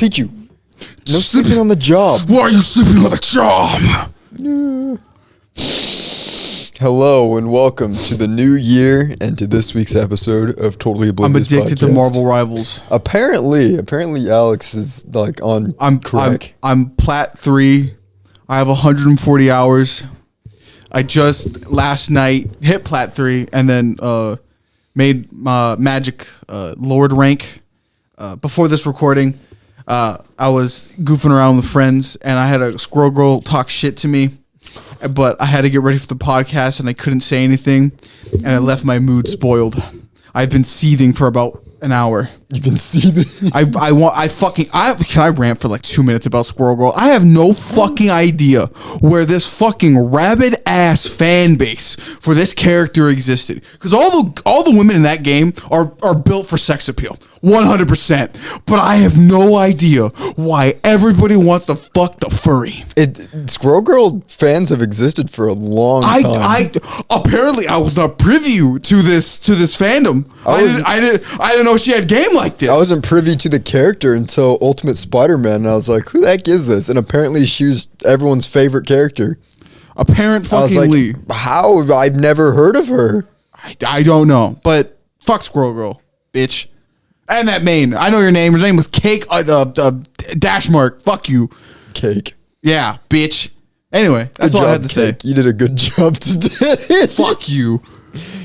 Pichu. No sleeping on the job. Why are you sleeping on the job? Hello and welcome to the new year and to this week's episode of Totally Oblivious. I'm addicted to Marvel Rivals. Apparently Alex is like on crack. I'm Plat 3. I have 140 hours. I just last night hit Plat 3 and then made Magic Lord rank. Before this recording, I was goofing around with friends and I had a squirrel girl talk shit to me, but I had to get ready for the podcast and I couldn't say anything and I left my mood spoiled. I've been seething for about an hour. You've been seething? Can I rant for like 2 minutes about Squirrel Girl? I have no fucking idea where this fucking rabid ass fan base for this character existed. Because all the women in that game are built for sex appeal. 100%. But I have no idea why everybody wants to fuck the furry. Squirrel Girl fans have existed for a long time. Apparently I was not privy to this fandom. I didn't know she had game like this. I wasn't privy to the character until Ultimate Spider-Man, and I was like, who the heck is this? And apparently she was everyone's favorite character. Apparent fucking Lee. How? I've never heard of her. I don't know, but fuck Squirrel Girl, bitch. And that main. I know your name. His name was Cake, dash mark. Fuck you. Cake. Yeah, bitch. Anyway, that's all I had to say. You did a good job today. Fuck you.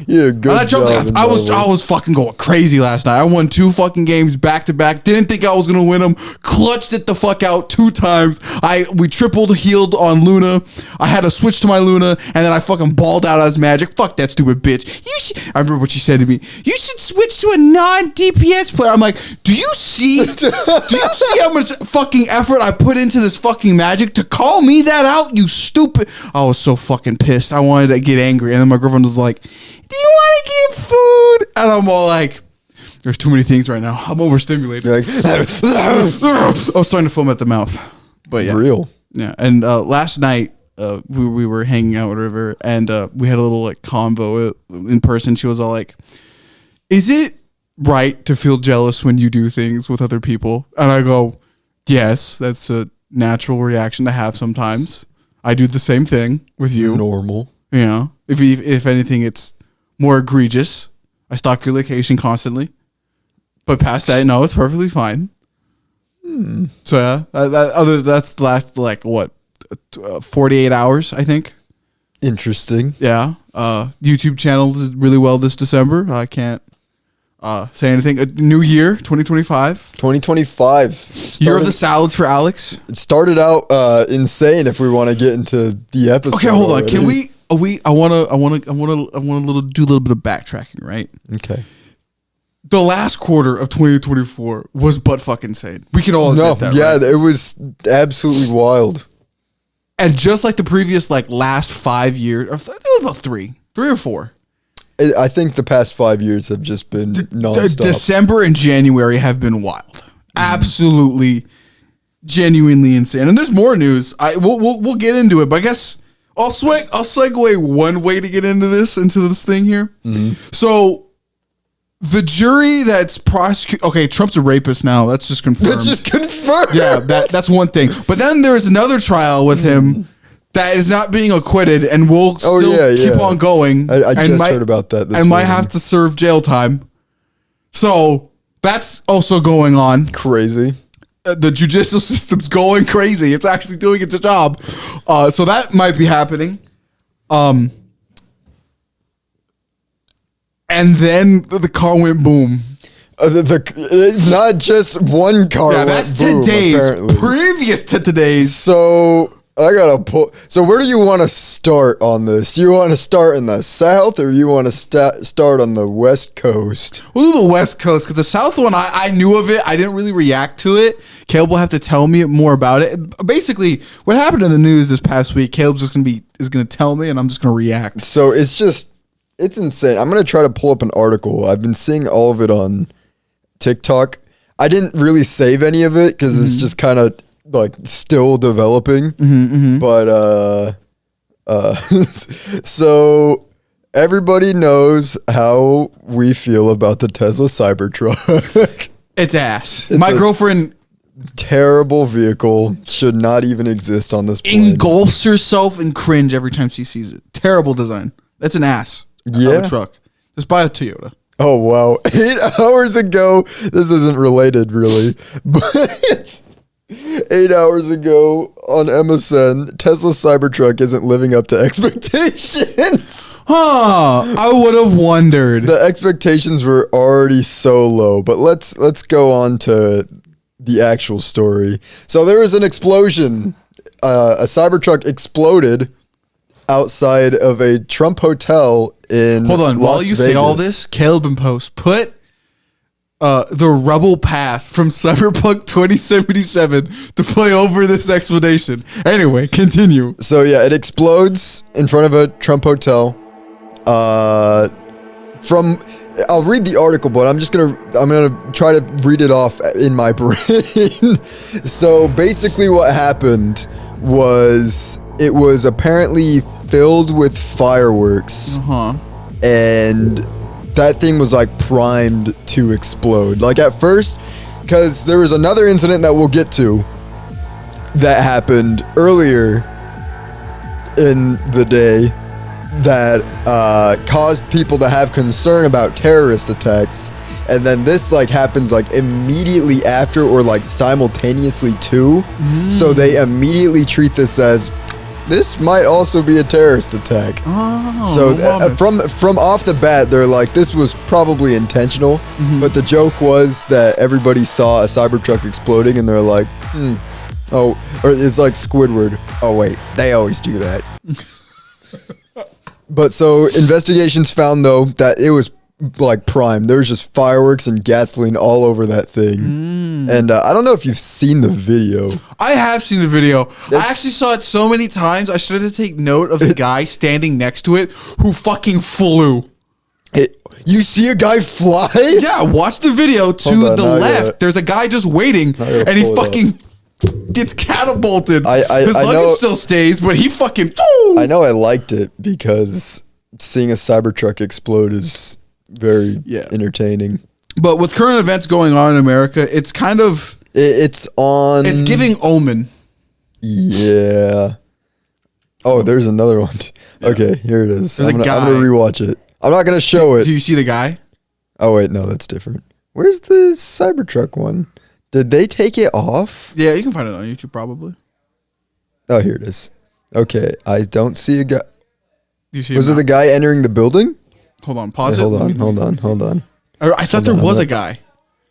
Yeah, good job. I was fucking going crazy last night. I won 2 fucking games back to back. Didn't think I was gonna win them. Clutched it the fuck out 2 times. We tripled healed on Luna. I had to switch to my Luna, and then I fucking balled out as Magic. Fuck that stupid bitch. I remember what she said to me. You should switch to a non-DPS player. I'm like, do you see how much fucking effort I put into this fucking Magic to call me that out? You stupid. I was so fucking pissed. I wanted to get angry, and then my girlfriend was like, do you want to get food? And I'm all like, there's too many things right now. I'm overstimulated. I was starting to foam at the mouth. But yeah. Real. Yeah. And last night, we were hanging out with her, and we had a little like convo in person. She was all like, is it right to feel jealous when you do things with other people? And I go, yes, that's a natural reaction to have sometimes. I do the same thing with you. Normal. You know, if anything, it's more egregious. I stalk your location constantly, but past that, no, it's perfectly fine. So yeah, that's the last like what, 48 hours, I think. Interesting. Yeah. YouTube channel did really well this December. I can't say anything. New year, 2025. 2025. Year of the salads for Alex. It started out insane. If we want to get into the episode. Okay, hold on. Can we? I want to do a little bit of backtracking, right? Okay. The last quarter of 2024 was butt fucking insane. We can all admit that, right? It was absolutely wild. And just like the previous like last 5 years, or it was about 3 or 4. I think the past 5 years have just been nonstop. December and January have been wild. Absolutely, genuinely insane. And there's more news. We'll get into it, but I guess I'll segue one way to get into this thing here. Mm-hmm. So the jury that's prosecuting. Okay, Trump's a rapist now. That's just confirmed. That's just confirmed. Yeah, that's one thing. But then there's another trial with him that is not being acquitted and will still keep on going. I just heard about that. And might have to serve jail time. So that's also going on. Crazy. The judicial system's going crazy. It's actually doing its job. So that might be happening. And then the car went boom. It's not just one car. Yeah, that's boom, 10 days apparently. Previous to today's. So I gotta pull. So where do you want to start on this? Do you want to start in the South or you want to start on the West Coast? We'll do the West Coast because the South one, I knew of it. I didn't really react to it. Caleb will have to tell me more about it. Basically, what happened in the news this past week, Caleb's just gonna tell me, and I'm just gonna react. So it's insane. I'm gonna try to pull up an article. I've been seeing all of it on TikTok. I didn't really save any of it because it's just kind of like still developing. But so everybody knows how we feel about the Tesla Cybertruck. It's ass. My girlfriend terrible vehicle. Should not even exist on this plane. Engulfs herself in cringe every time she sees it. Terrible design. That's an ass. Yeah. Of a truck. Just buy a Toyota. Oh, wow. 8 hours ago. This isn't related, really. But 8 hours ago on MSN, Tesla Cybertruck isn't living up to expectations. Huh. I would have wondered. The expectations were already so low. But let's go on to the actual story. So there was an explosion. A Cybertruck exploded outside of a Trump hotel in Hold on, Las while you say all Vegas. this, Caleb and Post, put the Rebel Path from Cyberpunk 2077 to play over this explanation. Anyway, continue. So yeah, it explodes in front of a Trump hotel. I'll read the article, but I'm gonna try to read it off in my brain. So basically what happened was it was apparently filled with fireworks. And that thing was like primed to explode. Like at first, because there was another incident that we'll get to that happened earlier in the day that caused people to have concern about terrorist attacks. And then this like happens like immediately after or like simultaneously too. So they immediately treat this as this might also be a terrorist attack. So from off the bat, they're like, this was probably intentional. But the joke was that everybody saw a Cybertruck exploding and they're like, oh, or it's like Squidward. Oh wait, they always do that. But so investigations found though that it was like prime. There was just fireworks and gasoline all over that thing. And I don't know if you've seen the video. I have seen the video. I actually saw it so many times. I started to take note of the guy standing next to it who fucking flew. You see a guy fly? Yeah, watch the video to the left. There's a guy just waiting and he fucking gets catapulted. His luggage still stays, but he fucking... I know I liked it because seeing a Cybertruck explode is very entertaining. But with current events going on in America, it's kind of... It's giving Omen. Yeah. Oh, there's another one. Okay, here it is. I'm gonna rewatch it. I'm not gonna show it. Do you see the guy? Oh wait, no, that's different. Where's the Cybertruck one? Did they take it off? Yeah, you can find it on YouTube probably. Oh, here it is. Okay, I don't see a guy. Do you see? Was it the guy entering the building? Hold on, pause it. Hold on. I thought there was a guy.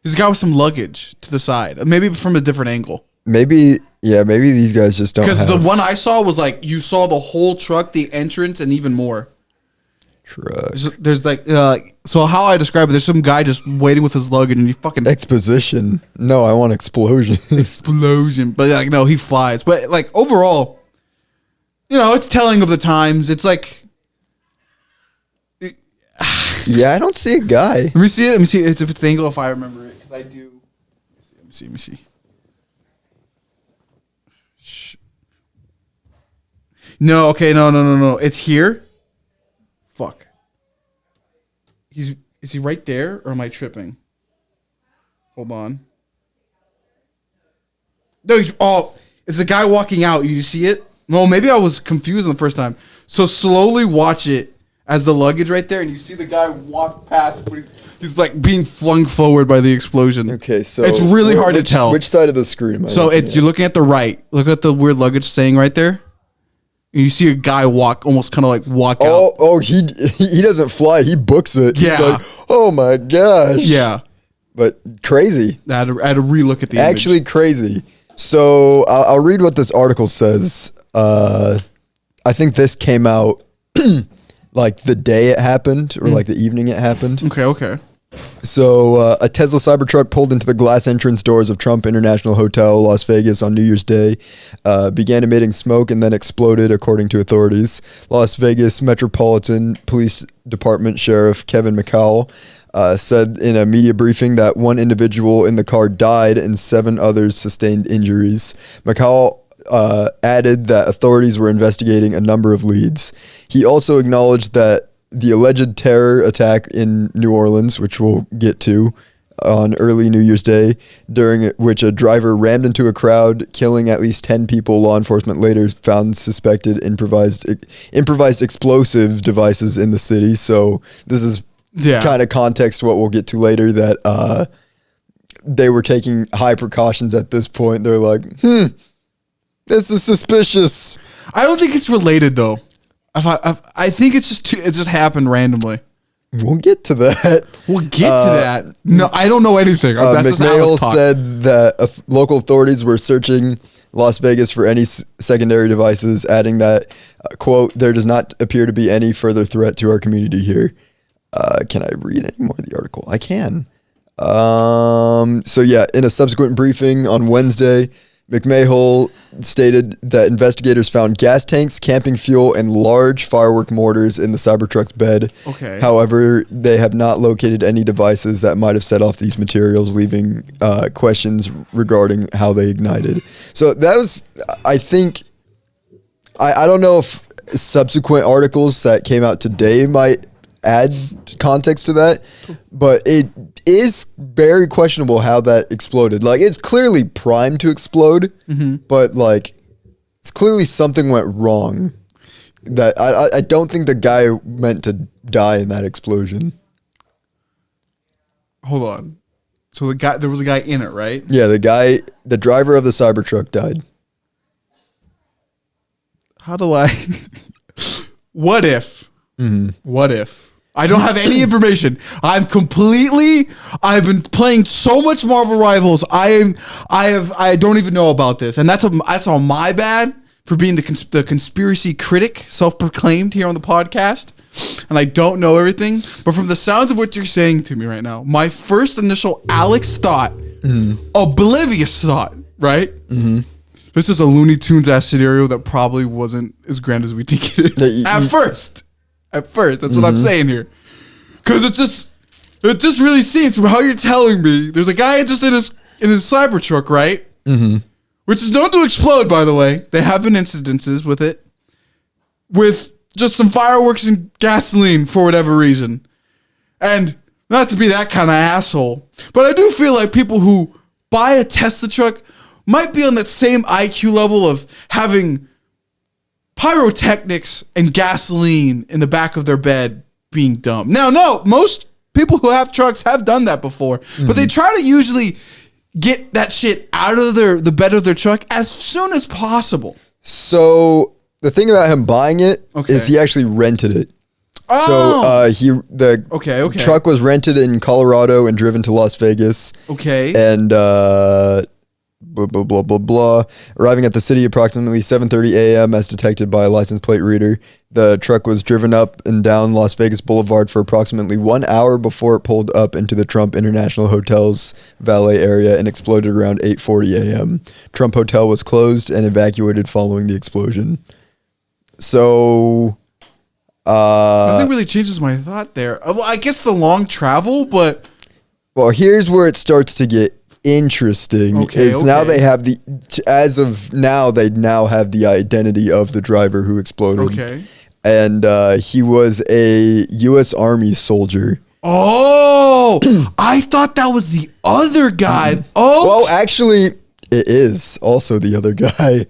There's a guy with some luggage to the side. Maybe from a different angle. Maybe these guys just don't. Because the one I saw was like you saw the whole truck, the entrance, and even more. Truck. There's like so how I describe it. There's some guy just waiting with his luggage, and he fucking exposition. No, I want explosion. Explosion, but like no, he flies. But like overall, it's telling of the times. It's like. Yeah, I don't see a guy. Let me see it. Let me see. It's a angle if I remember it because I do. Let me see. Shh. No. Okay. No. It's here. Fuck. Is he right there or am I tripping? Hold on. No, it's the guy walking out. You see it? Well, maybe I was confused on the first time. So slowly watch it. As the luggage right there, and you see the guy walk past, but he's like being flung forward by the explosion. Okay, so it's really hard to tell. Which side of the screen am I looking at? You're looking at the right. Look at the weird luggage staying right there. And you see a guy walk out. Oh, he doesn't fly. He books it. Yeah. He's like, oh my gosh. Yeah. But crazy. I had to relook at the image. Actually crazy. So I'll read what this article says. I think this came out like the day it happened or like the evening it happened. Okay. So a Tesla Cybertruck pulled into the glass entrance doors of Trump International Hotel, Las Vegas on New Year's Day, began emitting smoke and then exploded, according to authorities. Las Vegas Metropolitan Police Department Sheriff Kevin McCall said in a media briefing that one individual in the car died and 7 others sustained injuries. McCall added that authorities were investigating a number of leads. He also acknowledged that the alleged terror attack in New Orleans, which we'll get to, on early New Year's Day, during which a driver rammed into a crowd, killing at least 10 people. Law enforcement later found suspected improvised explosive devices in the city. So this is kind of context to what we'll get to later, that they were taking high precautions at this point. They're like, this is suspicious. I don't think it's related though. I think it just happened randomly. We'll get to that. No, I don't know anything. That's McMail said that local authorities were searching Las Vegas for any secondary devices, adding that, quote, there does not appear to be any further threat to our community here. Can I read any more of the article? I can. So yeah, in a subsequent briefing on Wednesday, McMahon stated that investigators found gas tanks, camping fuel, and large firework mortars in the Cybertruck's bed. Okay. However, they have not located any devices that might have set off these materials, leaving questions regarding how they ignited. So that was, I think, I don't know if subsequent articles that came out today might add context to that, but it is very questionable how that exploded. Like, it's clearly primed to explode, but like, it's clearly something went wrong. That I don't think the guy meant to die in that explosion. Hold on. So there was a guy in it, right? Yeah, the driver of the Cybertruck died. What if? What if? I don't have any information. I've been playing so much Marvel Rivals. I don't even know about this, and that's on my bad for being the conspiracy critic, self-proclaimed here on the podcast. And I don't know everything, but from the sounds of what you're saying to me right now, my first initial Alex thought, Oblivious thought, right? This is a Looney Tunes ass scenario that probably wasn't as grand as we think it is. At first, that's what I'm saying here. Because it just really seems from how you're telling me, there's a guy just in his Cybertruck, right? Which is known to explode, by the way. There have been incidences with it. With just some fireworks and gasoline for whatever reason. And not to be that kind of asshole, but I do feel like people who buy a Tesla truck might be on that same IQ level of having pyrotechnics and gasoline in the back of their bed being dumb. Now, no, most people who have trucks have done that before, but they try to usually get that shit out of the bed of their truck as soon as possible. So the thing about him buying it is he actually rented it. So the truck was rented in Colorado and driven to Las Vegas. And blah, blah, blah, blah, blah. Arriving at the city approximately 7:30 a.m. as detected by a license plate reader. The truck was driven up and down Las Vegas Boulevard for approximately 1 hour before it pulled up into the Trump International Hotel's valet area and exploded around 8:40 a.m. Trump Hotel was closed and evacuated following the explosion. So nothing really changes my thought there. Well, I guess the long travel, but well, here's where it starts to get interesting. Now they have they now have the identity of the driver who exploded. And he was a U.S. Army soldier. Oh, I thought that was the other guy. Oh, well, actually, it is also the other guy.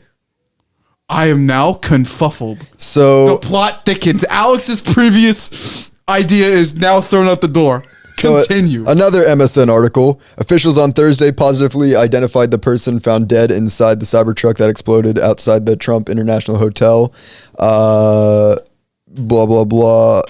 I am now confuffled. So the plot thickens. Alex's previous idea is now thrown out the door. Continue. So another MSN article. Officials on Thursday positively identified the person found dead inside the Cybertruck that exploded outside the Trump International Hotel. Blah, blah, blah.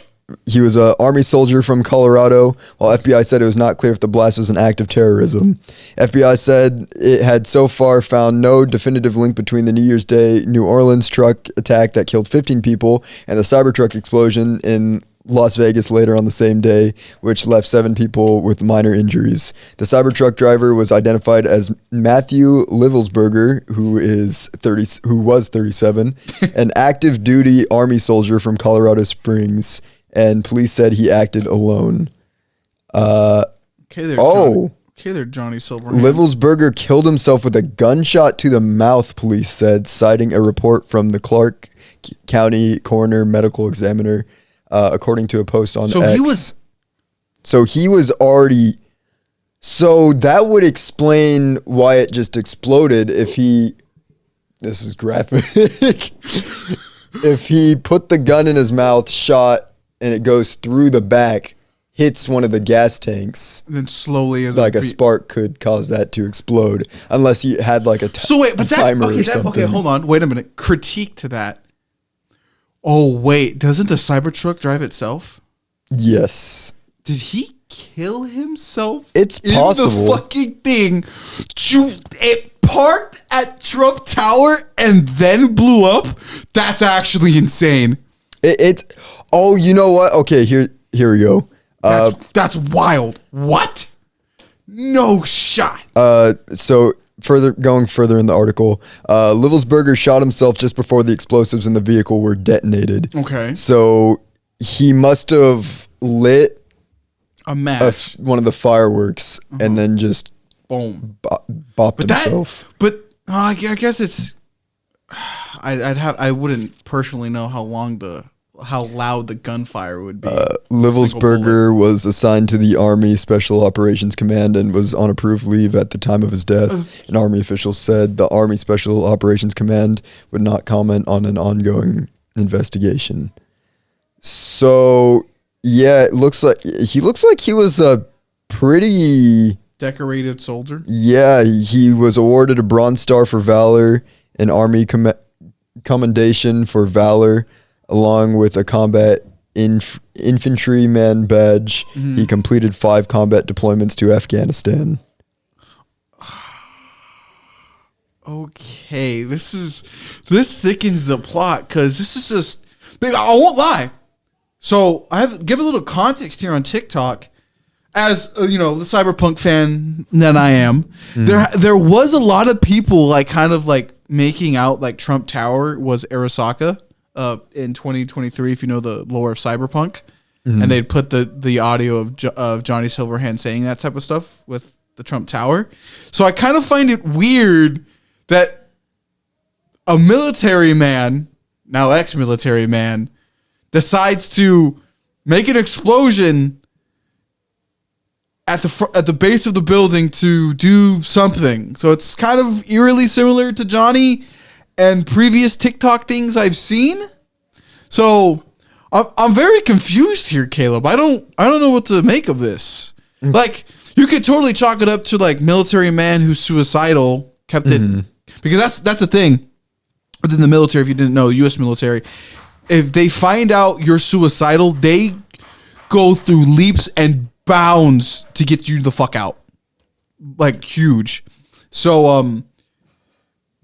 He was an Army soldier from Colorado, while FBI said it was not clear if the blast was an act of terrorism. FBI said it had so far found no definitive link between the New Year's Day New Orleans truck attack that killed 15 people and the Cybertruck explosion in Las Vegas later on the same day, which left 7 people with minor injuries. The Cybertruck driver was identified as Matthew Livelsberger, who was 37, an active duty Army soldier from Colorado Springs, and police said he acted alone. Okay, there, Johnny Silverhand. Livelsberger killed himself with a gunshot to the mouth, police said, citing a report from the Clark County Coroner Medical Examiner. According to a post on X. He was already So that would explain why it just exploded if he... This is graphic. If he put the gun in his mouth, shot, and it goes through the back, hits one of the gas tanks. And then slowly as like a spark could cause that to explode. Unless you had like a timer or something. Okay, hold on. Wait a minute. Critique to that. Oh, wait. Doesn't the Cybertruck drive itself? Yes. Did he kill himself? It's possible. In the fucking thing. It parked at Trump Tower and then blew up? That's actually insane. Oh, you know what? Okay, here we go. That's wild. What? No shot. So going further in the article, Livelsberger shot himself just before the explosives in the vehicle were detonated. Okay. So he must have lit a match, one of the fireworks, and then just boom, bopped himself. I guess it's. I wouldn't personally know how loud the gunfire would be. Livelsberger was assigned to the Army Special Operations Command and was on approved leave at the time of his death. An Army official said the Army Special Operations Command would not comment on an ongoing investigation. So, yeah, it looks like he was a pretty decorated soldier. Yeah, he was awarded a Bronze Star for Valor, an Army Commendation for Valor, along with a combat infantryman badge. He completed 5 combat deployments to Afghanistan. Okay, this thickens the plot because this is just. I won't lie. So I give a little context here on TikTok. As the cyberpunk fan that I am, there was a lot of people like kind of like making out like Trump Tower was Arasaka in 2023. If you know the lore of cyberpunk, and they'd put the audio of Johnny Silverhand saying that type of stuff with the Trump Tower. So I kind of find it weird that a military man, now ex-military man, decides to make an explosion at the base of the building to do something. So it's kind of eerily similar to Johnny and previous TikTok things I've seen. So I'm very confused here, Caleb. I don't know what to make of this. Like, you could totally chalk it up to like military man who's suicidal kept it, because that's the thing within the military. If you didn't know, the U.S. military, if they find out you're suicidal, they go through leaps and bounds to get you the fuck out. Like, huge. So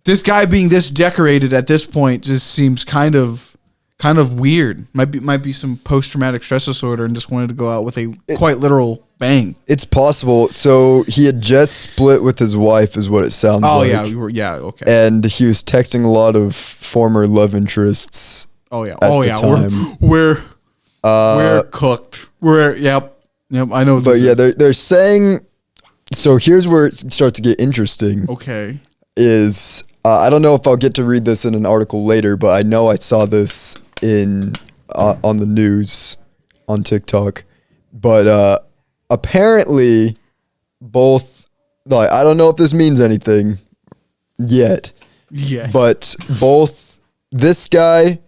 this guy being this decorated at this point just seems kind of weird. Might be some post-traumatic stress disorder and just wanted to go out with a quite literal bang. It's possible. So he had just split with his wife is what it sounds like. Oh yeah, okay. And he was texting a lot of former love interests. We're cooked. Yep, I know. But yeah, they're saying. So here's where it starts to get interesting. Okay. Is I don't know if I'll get to read this in an article later, but I know I saw this on the news on TikTok. But apparently, both like I don't know if this means anything yet. Yeah. But both this guy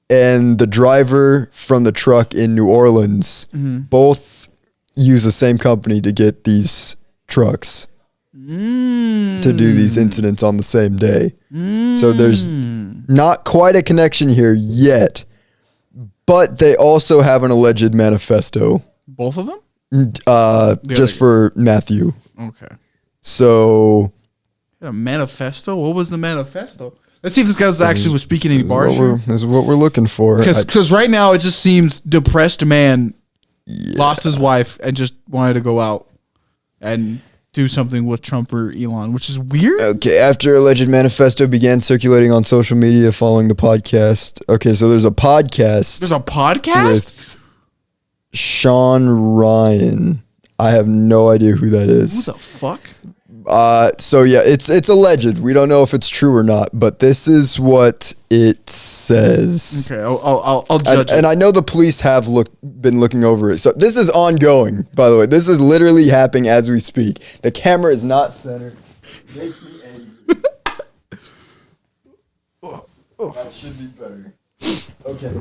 and the driver from the truck in New Orleans both use the same company to get these trucks to do these incidents on the same day. So there's not quite a connection here yet, but they also have an alleged manifesto. Both of them? Just for Matthew. Okay. So a manifesto? What was the manifesto? Let's see if this guy was speaking any bars. This is what we're looking for. Because right now it just seems depressed man lost his wife and just wanted to go out and do something with Trump or Elon, which is weird. Okay, after alleged manifesto began circulating on social media following the podcast. Okay, so there's a podcast. There's a podcast? With Sean Ryan. I have no idea who that is. Who the fuck? So yeah, it's alleged. We don't know if it's true or not, but this is what it says. Okay, I'll judge it. And I know the police have been looking over it. So this is ongoing, by the way. This is literally happening as we speak. The camera is not centered. Makes me angry. That should be better. Okay.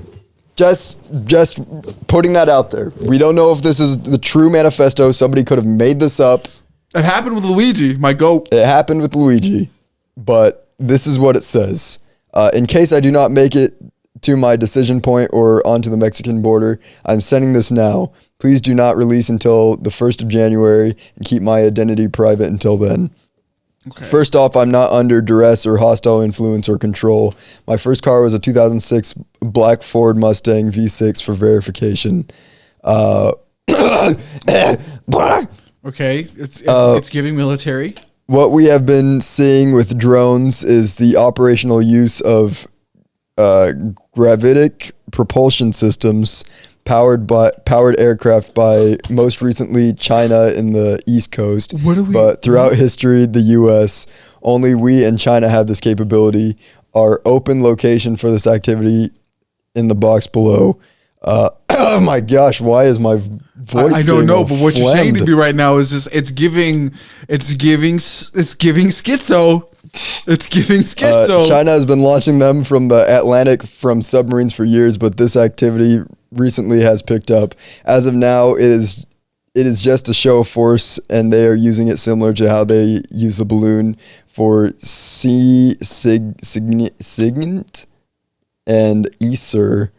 Just putting that out there. We don't know if this is the true manifesto. Somebody could have made this up. It happened with Luigi, my goat. It happened with Luigi, but this is what it says. In case I do not make it to my decision point or onto the Mexican border, I'm sending this now. Please do not release until the 1st of January and keep my identity private until then. Okay. First off, I'm not under duress or hostile influence or control. My first car was a 2006 black Ford Mustang V6 for verification. Okay, it's giving military. What we have been seeing with drones is the operational use of gravitic propulsion systems powered aircraft by most recently China in the East Coast. But throughout history, the U.S. only we and China have this capability. Our open location for this activity in the box below. Oh my gosh, why is my voice? I don't know, but what you're saying to me right now is just it's giving schizo. It's giving schizo. China has been launching them from the Atlantic from submarines for years, but this activity recently has picked up. As of now, it is just a show of force, and they are using it similar to how they use the balloon for Signet and ESER,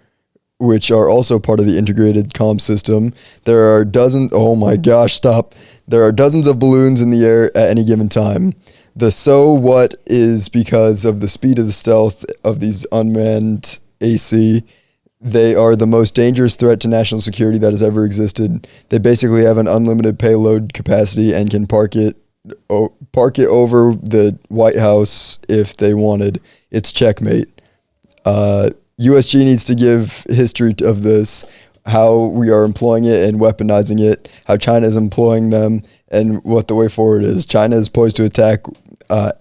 which are also part of the integrated comm system. There are dozens. Oh my gosh, stop. There are dozens of balloons in the air at any given time. The so what is because of the speed of the stealth of these unmanned AC. They are the most dangerous threat to national security that has ever existed. They basically have an unlimited payload capacity and can park it over the White House if they wanted. It's checkmate. USG needs to give history of this, how we are employing it and weaponizing it, how China is employing them, and what the way forward is. China is poised to attack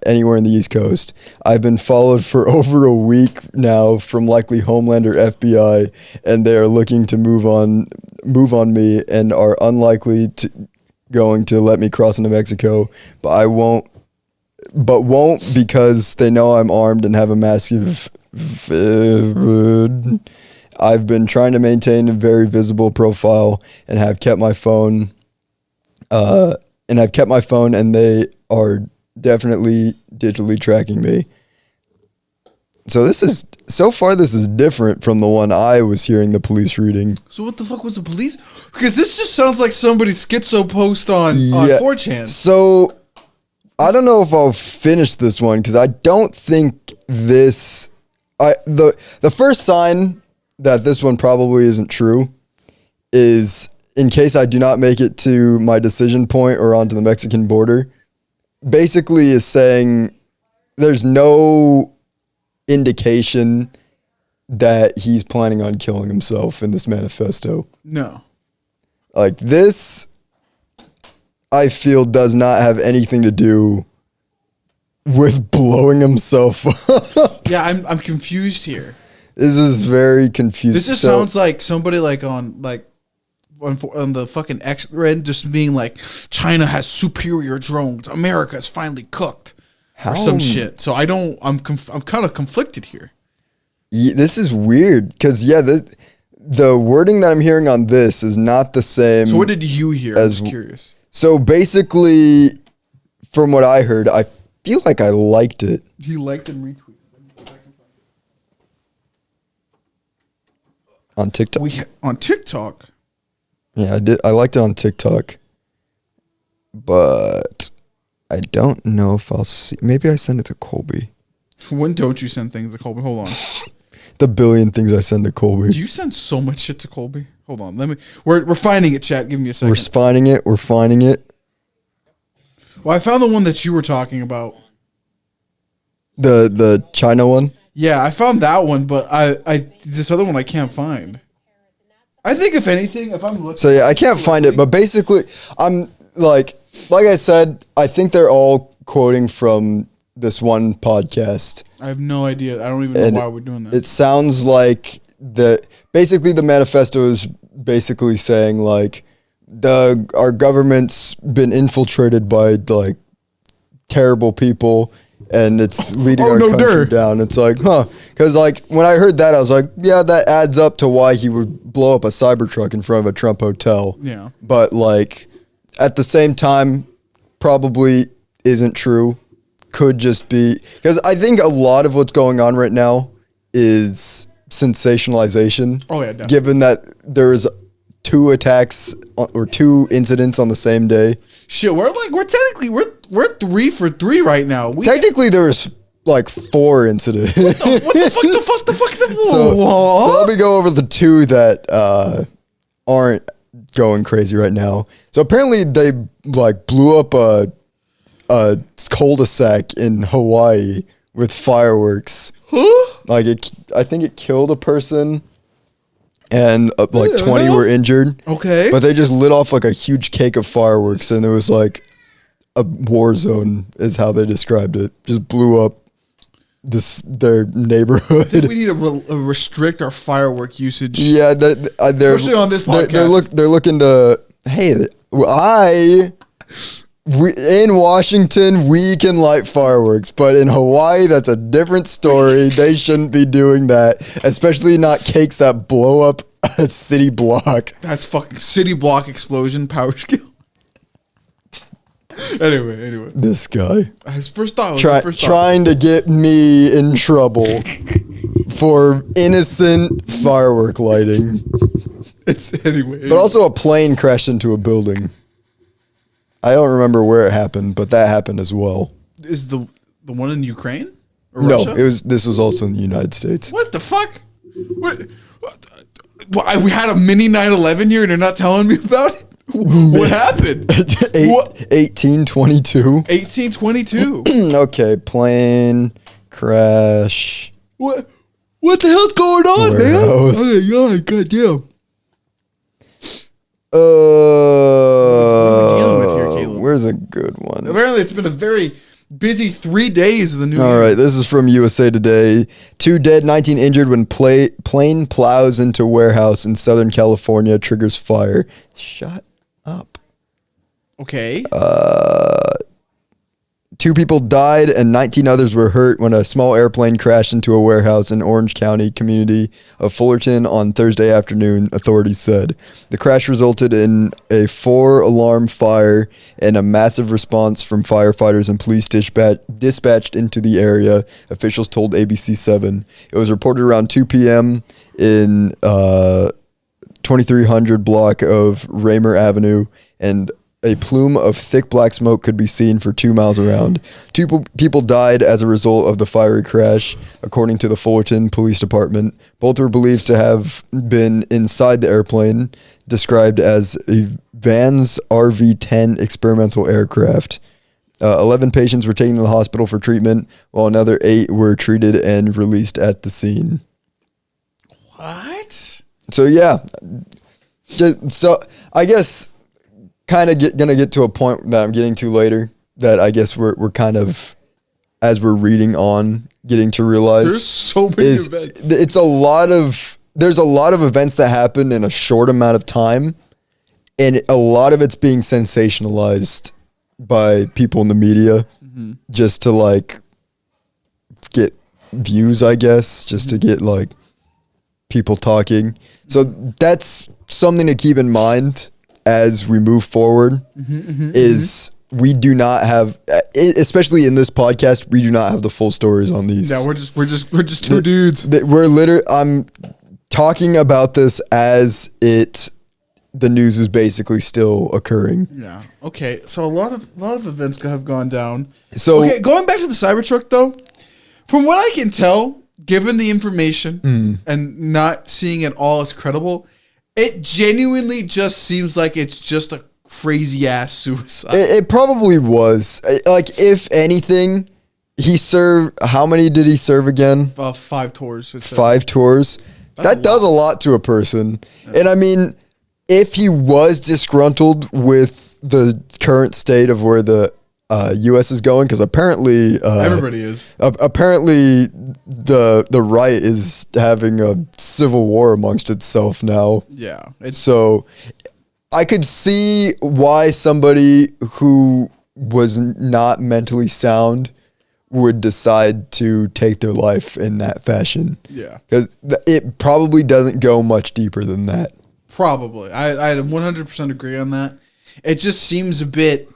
anywhere in the East Coast. I've been followed for over a week now from likely Homeland or FBI, and they are looking to move on me and are unlikely going to let me cross into Mexico, but won't because they know I'm armed and have a massive I've been trying to maintain a very visible profile and have kept my phone and they are definitely digitally tracking me. So this is different from the one I was hearing the police reading. So what the fuck was the police? Because this just sounds like somebody's schizo post on 4chan. So I don't know if I'll finish this one because I don't think this. The first sign that this one probably isn't true is in case I do not make it to my decision point or onto the Mexican border. Basically, is saying there's no indication that he's planning on killing himself in this manifesto. No. Like this, I feel does not have anything to do with blowing himself up. Yeah, I'm confused here. This is very confusing. This just sounds like somebody on the fucking X-Ren just being like, China has superior drones. America is finally cooked. Or some shit. So I'm kind of conflicted here. Yeah, this is weird because the wording that I'm hearing on this is not the same. So what did you hear? I was curious. So basically, from what I heard, I feel like I liked it. He liked and retweeted. On TikTok? On TikTok? Yeah, I did. I liked it on TikTok. But I don't know if I'll see. Maybe I send it to Colby. When don't you send things to Colby? Hold on. The billion things I send to Colby. Do you send so much shit to Colby? Hold on. We're finding it, chat. Give me a second. We're finding it. Well, I found the one that you were talking about. The China one? Yeah, I found that one, but I this other one I can't find. I think if anything, if I'm looking... So yeah, I can't find it, but basically, I'm like... like I said, I think they're all quoting from this one podcast. I have no idea. I don't even know why we're doing that. It sounds like basically the manifesto is basically saying like our government's been infiltrated by like terrible people and it's leading our country down. It's like, because like when I heard that, I was like, yeah, that adds up to why he would blow up a Cybertruck in front of a Trump hotel. Yeah. But like at the same time, probably isn't true. Could just be because I think a lot of what's going on right now is sensationalization. Oh yeah, definitely. Given that there's 2 attacks or 2 incidents on the same day. Shit, we're 3 for 3 right now. Technically, there was like 4 incidents. What the fuck? So let me go over the 2 that aren't going crazy right now. So apparently they like blew up a cul-de-sac in Hawaii with fireworks. Huh? Like I think it killed a person. And like 20 were injured. Okay. But they just lit off like a huge cake of fireworks and it was like a war zone is how they described it. Just blew up their neighborhood. I think we need to restrict our firework usage. Yeah, they're especially on this podcast. They're looking to, hey, in Washington, we can light fireworks, but in Hawaii, that's a different story. They shouldn't be doing that, especially not cakes that blow up a city block. That's fucking city block explosion power skill. Anyway. This guy. His first thought was trying to get me in trouble for innocent firework lighting. Anyway. But also a plane crashed into a building. I don't remember where it happened, but that happened as well. Is the one in Ukraine? Or no, Russia? This was also in the United States. What the fuck? We had a mini 9/11 here, and they're not telling me about it. What happened? 1822. 1822. Okay, plane crash. What the hell's going on, warehouse. man? Oh my god, goddamn. Where's a good one? Apparently, it's been a very busy 3 days of the new year. All right, this is from USA Today. 2 dead, 19 injured when plane plows into warehouse in Southern California, triggers fire. Shut up. Okay. 2 people died and 19 others were hurt when a small airplane crashed into a warehouse in Orange County community of Fullerton on Thursday afternoon, authorities said. The crash resulted in a 4-alarm fire and a massive response from firefighters and police dispatched into the area, officials told ABC7. It was reported around 2 p.m. in 2300 block of Raymer Avenue, and a plume of thick black smoke could be seen for 2 miles around. 2 people died as a result of the fiery crash, according to the Fullerton Police Department. Both were believed to have been inside the airplane, described as a Vans RV-10 experimental aircraft. 11 patients were taken to the hospital for treatment, while another 8 were treated and released at the scene. What? So, yeah. So, I guess kind of gonna get to a point that I'm getting to later that I guess we're kind of, as we're reading on, getting to realize there's so many events. There's a lot of events that happen in a short amount of time, and a lot of it's being sensationalized by people in the media just to like get views, I guess, just to get like people talking. So that's something to keep in mind as we move forward. We do not have, especially in this podcast, we do not have the full stories on these. Yeah, we're just 2 dudes. I'm talking about this as the news is basically still occurring. Yeah. Okay. So a lot of events have gone down. So okay, going back to the Cybertruck though, from what I can tell, given the information and not seeing it all as credible, it genuinely just seems like it's just a crazy ass suicide. It probably was. Like, if anything, he served. How many did he serve again? 5 tours. 5 tours. That does a lot to a person. Yeah. And I mean, if he was disgruntled with the current state of where the U.S. is going? Because apparently, everybody is. Apparently, the right is having a civil war amongst itself now. Yeah. So I could see why somebody who was not mentally sound would decide to take their life in that fashion. Yeah. Because it probably doesn't go much deeper than that. Probably. I 100% agree on that. It just seems a bit,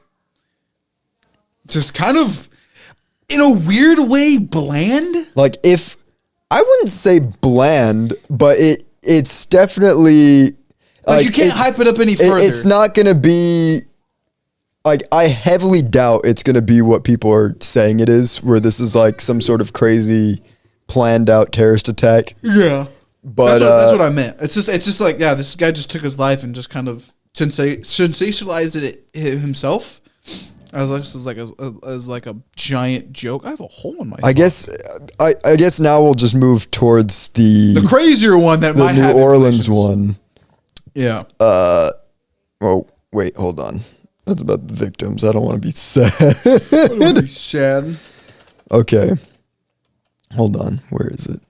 just kind of, in a weird way, bland. Like, if, I wouldn't say bland, but it's definitely... Like you can't hype it up any further. It's not going to be... Like, I heavily doubt it's going to be what people are saying it is, where this is like some sort of crazy planned out terrorist attack. Yeah. But that's what I meant. It's just like, yeah, this guy just took his life and just kind of sensationalized it himself. As like a giant joke. I have a hole in my I guess now we'll just move towards the crazier one that might New have Orleans one. Yeah. Oh, wait, hold on. That's about the victims. I don't want to be sad. Sad. Okay. Hold on. Where is it?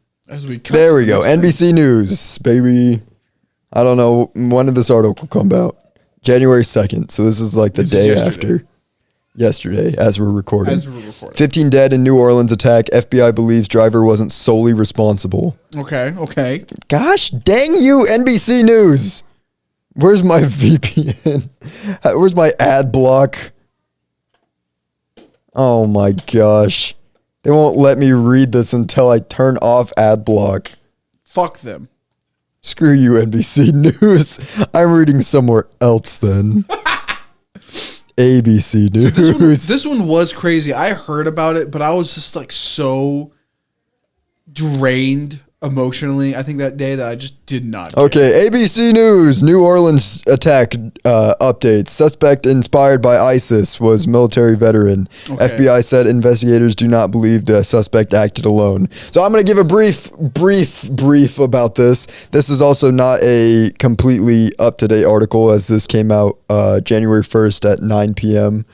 There we go. NBC News, baby. I don't know. When did this article come out? January 2nd. So this is like the day after. Yesterday, as we're recording. 15 dead in New Orleans attack. FBI believes driver wasn't solely responsible. Okay. Gosh dang you, NBC News. Where's my VPN? Where's my ad block? Oh my gosh. They won't let me read this until I turn off ad block. Fuck them. Screw you, NBC News. I'm reading somewhere else then. ABC News. This one was crazy. I heard about it, but I was just like so drained emotionally, I think, that day that I just did not care. Okay, ABC News, New Orleans attack updates. Suspect inspired by ISIS was military veteran. Okay. FBI said investigators do not believe the suspect acted alone. So I'm going to give a brief about this. This is also not a completely up-to-date article, as this came out January 1st at 9 p.m.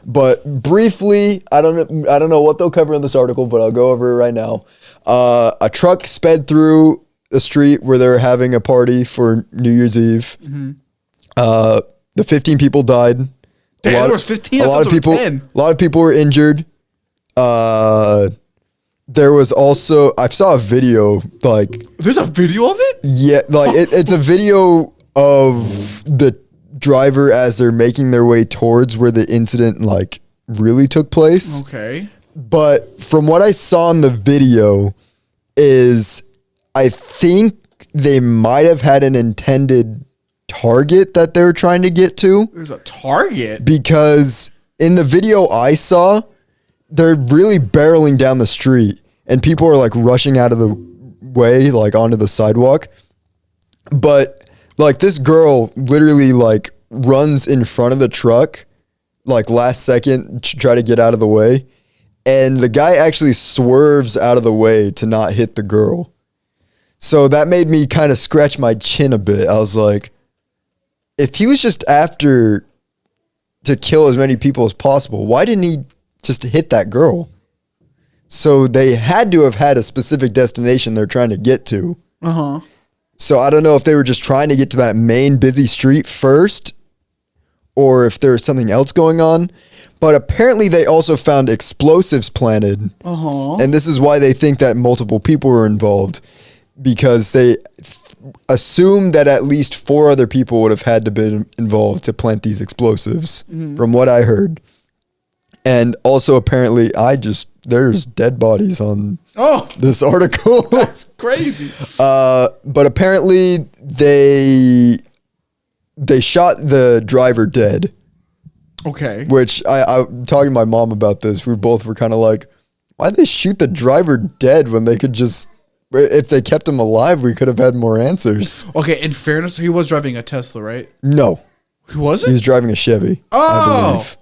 But briefly, I don't know what they'll cover in this article, but I'll go over it right now. A truck sped through a street where they were having a party for New Year's Eve. Mm-hmm. The 15 people died. Damn, there was 15. A lot of people were injured. There was also, I saw a video, like, there's a video of it? Yeah, like it's a video of the driver as they're making their way towards where the incident like really took place. Okay. But from what I saw in the video is I think they might have had an intended target that they were trying to get to. There's a target? Because in the video I saw, they're really barreling down the street and people are like rushing out of the way, like onto the sidewalk. But like this girl literally like runs in front of the truck, like last second to try to get out of the way. And the guy actually swerves out of the way to not hit the girl. So that made me kind of scratch my chin a bit. I was like, if he was just after to kill as many people as possible, why didn't he just hit that girl? So they had to have had a specific destination they're trying to get to. Uh-huh. So I don't know if they were just trying to get to that main busy street first or if there's something else going on. But apparently they also found explosives planted. Uh-huh. And this is why they think that multiple people were involved, because they assume that at least 4 other people would have had to be involved to plant these explosives, from what I heard. And also apparently there's dead bodies on this article. That's crazy. But apparently they shot the driver dead. Okay. Which I'm talking to my mom about this. We both were kind of like, why'd they shoot the driver dead when they could just, if they kept him alive, we could have had more answers. Okay, in fairness, he was driving a Tesla, right? No. He wasn't? He was driving a Chevy. I believe.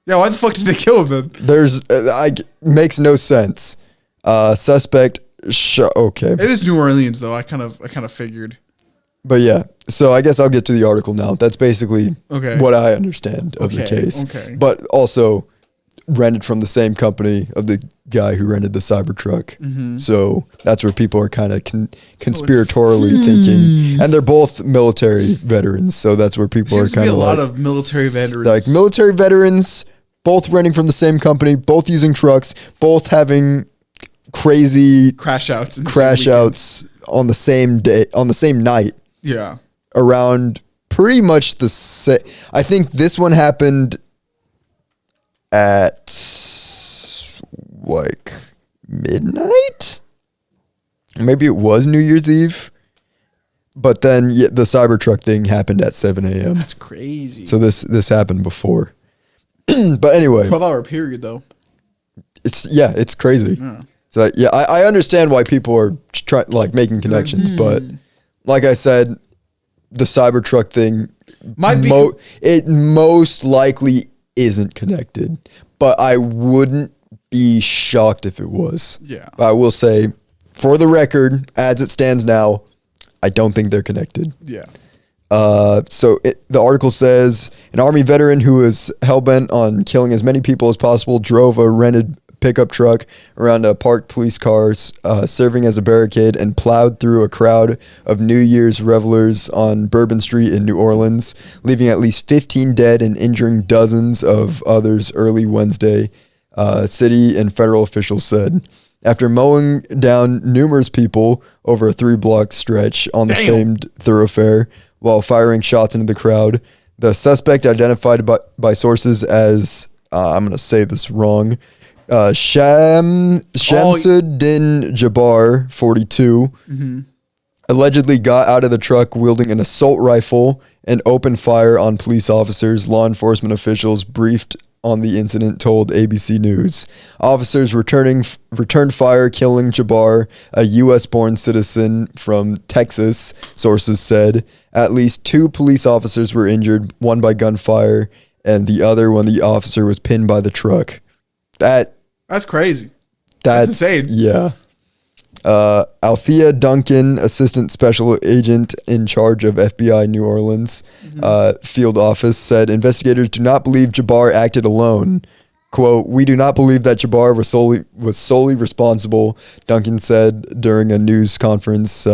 Yeah, why the fuck did they kill him then? Makes no sense. Suspect okay. It is New Orleans though. I kind of figured. But yeah, so I guess I'll get to the article now. That's basically what I understand of the case. Okay. But also rented from the same company of the guy who rented the Cybertruck. Mm-hmm. So that's where people are kind of conspiratorially thinking. And they're both military veterans. So that's where people are kind of a lot of military veterans. Like military veterans, both renting from the same company, both using trucks, both having crazy crash outs on the same day, on the same night. Yeah. Around pretty much the same. I think this one happened at like midnight. Maybe it was New Year's Eve. But then the Cybertruck thing happened at 7 a.m. That's crazy. So this happened before. But anyway. 12-hour period though. It's crazy. Yeah. So yeah, I understand why people are making connections, but like I said, the Cybertruck thing might be it most likely isn't connected, but I wouldn't be shocked if it was. Yeah. But I will say, for the record, as it stands now, I don't think they're connected. Yeah. So the article says an Army veteran who is hellbent on killing as many people as possible drove a rented pickup truck around a parked police cars, serving as a barricade, and plowed through a crowd of New Year's revelers on Bourbon Street in New Orleans, leaving at least 15 dead and injuring dozens of others early Wednesday, city and federal officials said. After mowing down numerous people over a 3-block stretch on the famed thoroughfare while firing shots into the crowd, the suspect, identified by sources as, I'm going to say this wrong, Shamsuddin Jabbar, 42, allegedly got out of the truck wielding an assault rifle and opened fire on police officers. Law enforcement officials briefed on the incident told ABC News. Officers returned fire, killing Jabbar, a U.S.-born citizen from Texas, sources said. At least 2 police officers were injured, one by gunfire, and the other when the officer was pinned by the truck. That's crazy. That's insane. Yeah. Althea Duncan, assistant special agent in charge of FBI New Orleans field office, said investigators do not believe Jabbar acted alone. Quote, "We do not believe that Jabbar was solely responsible," Duncan said during a news conference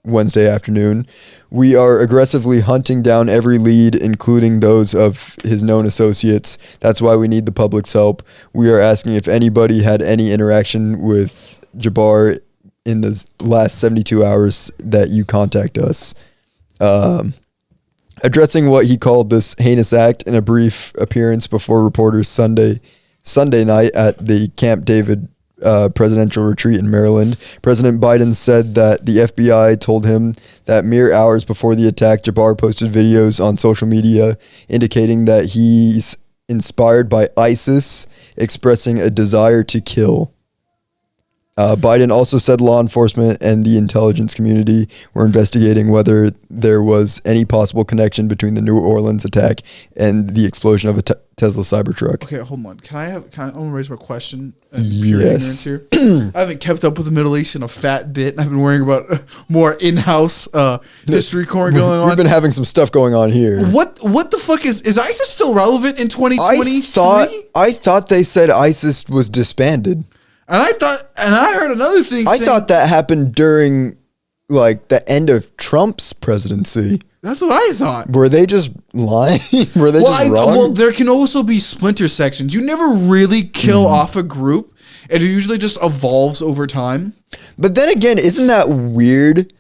Wednesday afternoon. "We are aggressively hunting down every lead, including those of his known associates. That's why we need the public's help. We are asking if anybody had any interaction with Jabbar in the last 72 hours that you contact us." Addressing what he called this heinous act in a brief appearance before reporters Sunday night at the Camp David presidential retreat in Maryland, President Biden said that the FBI told him that mere hours before the attack, Jabbar posted videos on social media indicating that he's inspired by ISIS, expressing a desire to kill. Biden also said law enforcement and the intelligence community were investigating whether there was any possible connection between the New Orleans attack and the explosion of a Tesla Cybertruck. Okay, hold on. I want to raise my question? Yes. Here. I haven't kept up with the Middle East in a fat bit, and I've been worrying about more in-house history going on. We've been having some stuff going on here. What the fuck is ISIS still relevant in 2020? I thought they said ISIS was disbanded. And I heard another thing. I thought that happened during like the end of Trump's presidency. That's what I thought. Were they just lying? Were they just wrong? Well, there can also be splinter sections. You never really kill off a group. It usually just evolves over time. But then again, isn't that weird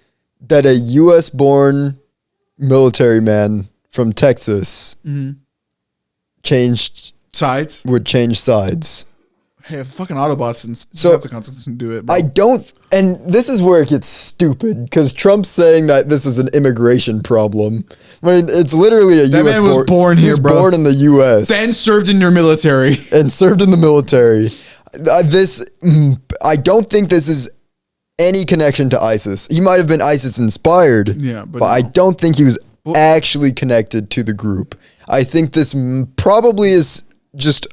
that a U.S.-born military man from Texas would change sides? Hey, fucking Autobots and Decepticons can do it. Bro. I don't, and this is where it gets stupid because Trump's saying that this is an immigration problem. I mean, it's literally a U.S. That man was born here, bro. Born in the U.S. Then served in your military. And served in the military. I don't think this is any connection to ISIS. He might have been ISIS inspired, but no. I don't think he was actually connected to the group. I think this probably is just.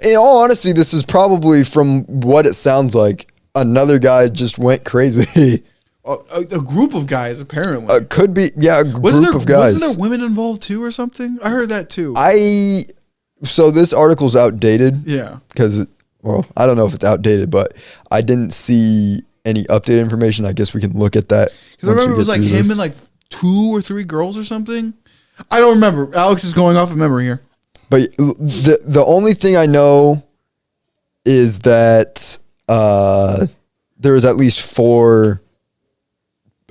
In all honesty, this is probably, from what it sounds like, another guy just went crazy. A group of guys, apparently. Could be, yeah, a group of guys. Wasn't there women involved too or something? I heard that too. So this article's outdated. Yeah. Because, well, I don't know if it's outdated, but I didn't see any updated information. I guess we can look at that. Because I remember it was like him and like 2 or 3 girls or something. I don't remember. Alex is going off of memory here. But the only thing I know is that there was at least 4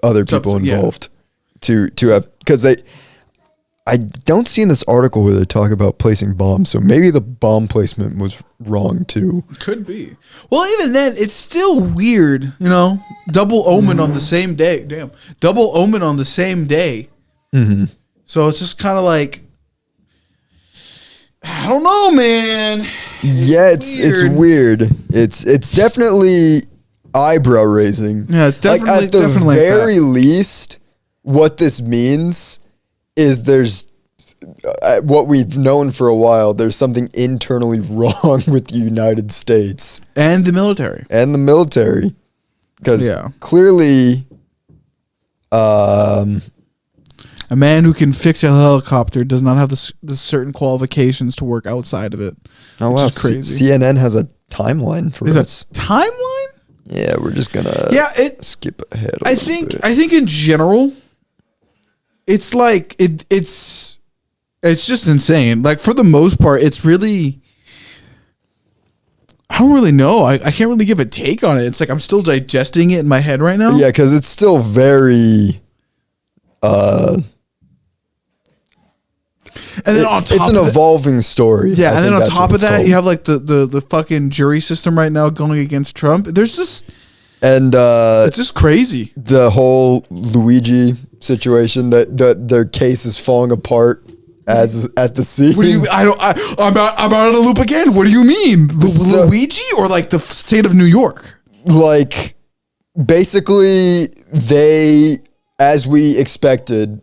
other people involved to have, because I don't see in this article where they talk about placing bombs, so maybe the bomb placement was wrong too. Could be. Well, even then, it's still weird, you know. Double omen on the same day. Damn, double omen on the same day. Mm-hmm. So it's just kind of like, I don't know, man. It's weird. It's definitely eyebrow raising. Yeah, it's definitely like at the very least, what this means is there's what we've known for a while. There's something internally wrong with the United States and the military because clearly, a man who can fix a helicopter does not have the certain qualifications to work outside of it. Oh wow, crazy. CNN has a timeline for us. A timeline? Yeah, we're just gonna skip ahead. I think in general, it's like it's just insane. Like for the most part, it's really, I don't really know. I can't really give a take on it. It's like I'm still digesting it in my head right now. Yeah, because it's still very. And then on top it's an evolving story. Yeah, and then on top of that, you have like the fucking jury system right now going against Trump. There's just it's just crazy. The whole Luigi situation that their case is falling apart as at the scenes. What do you? I'm out of the loop again. What do you mean, Luigi or like the state of New York? Like basically, they, as we expected,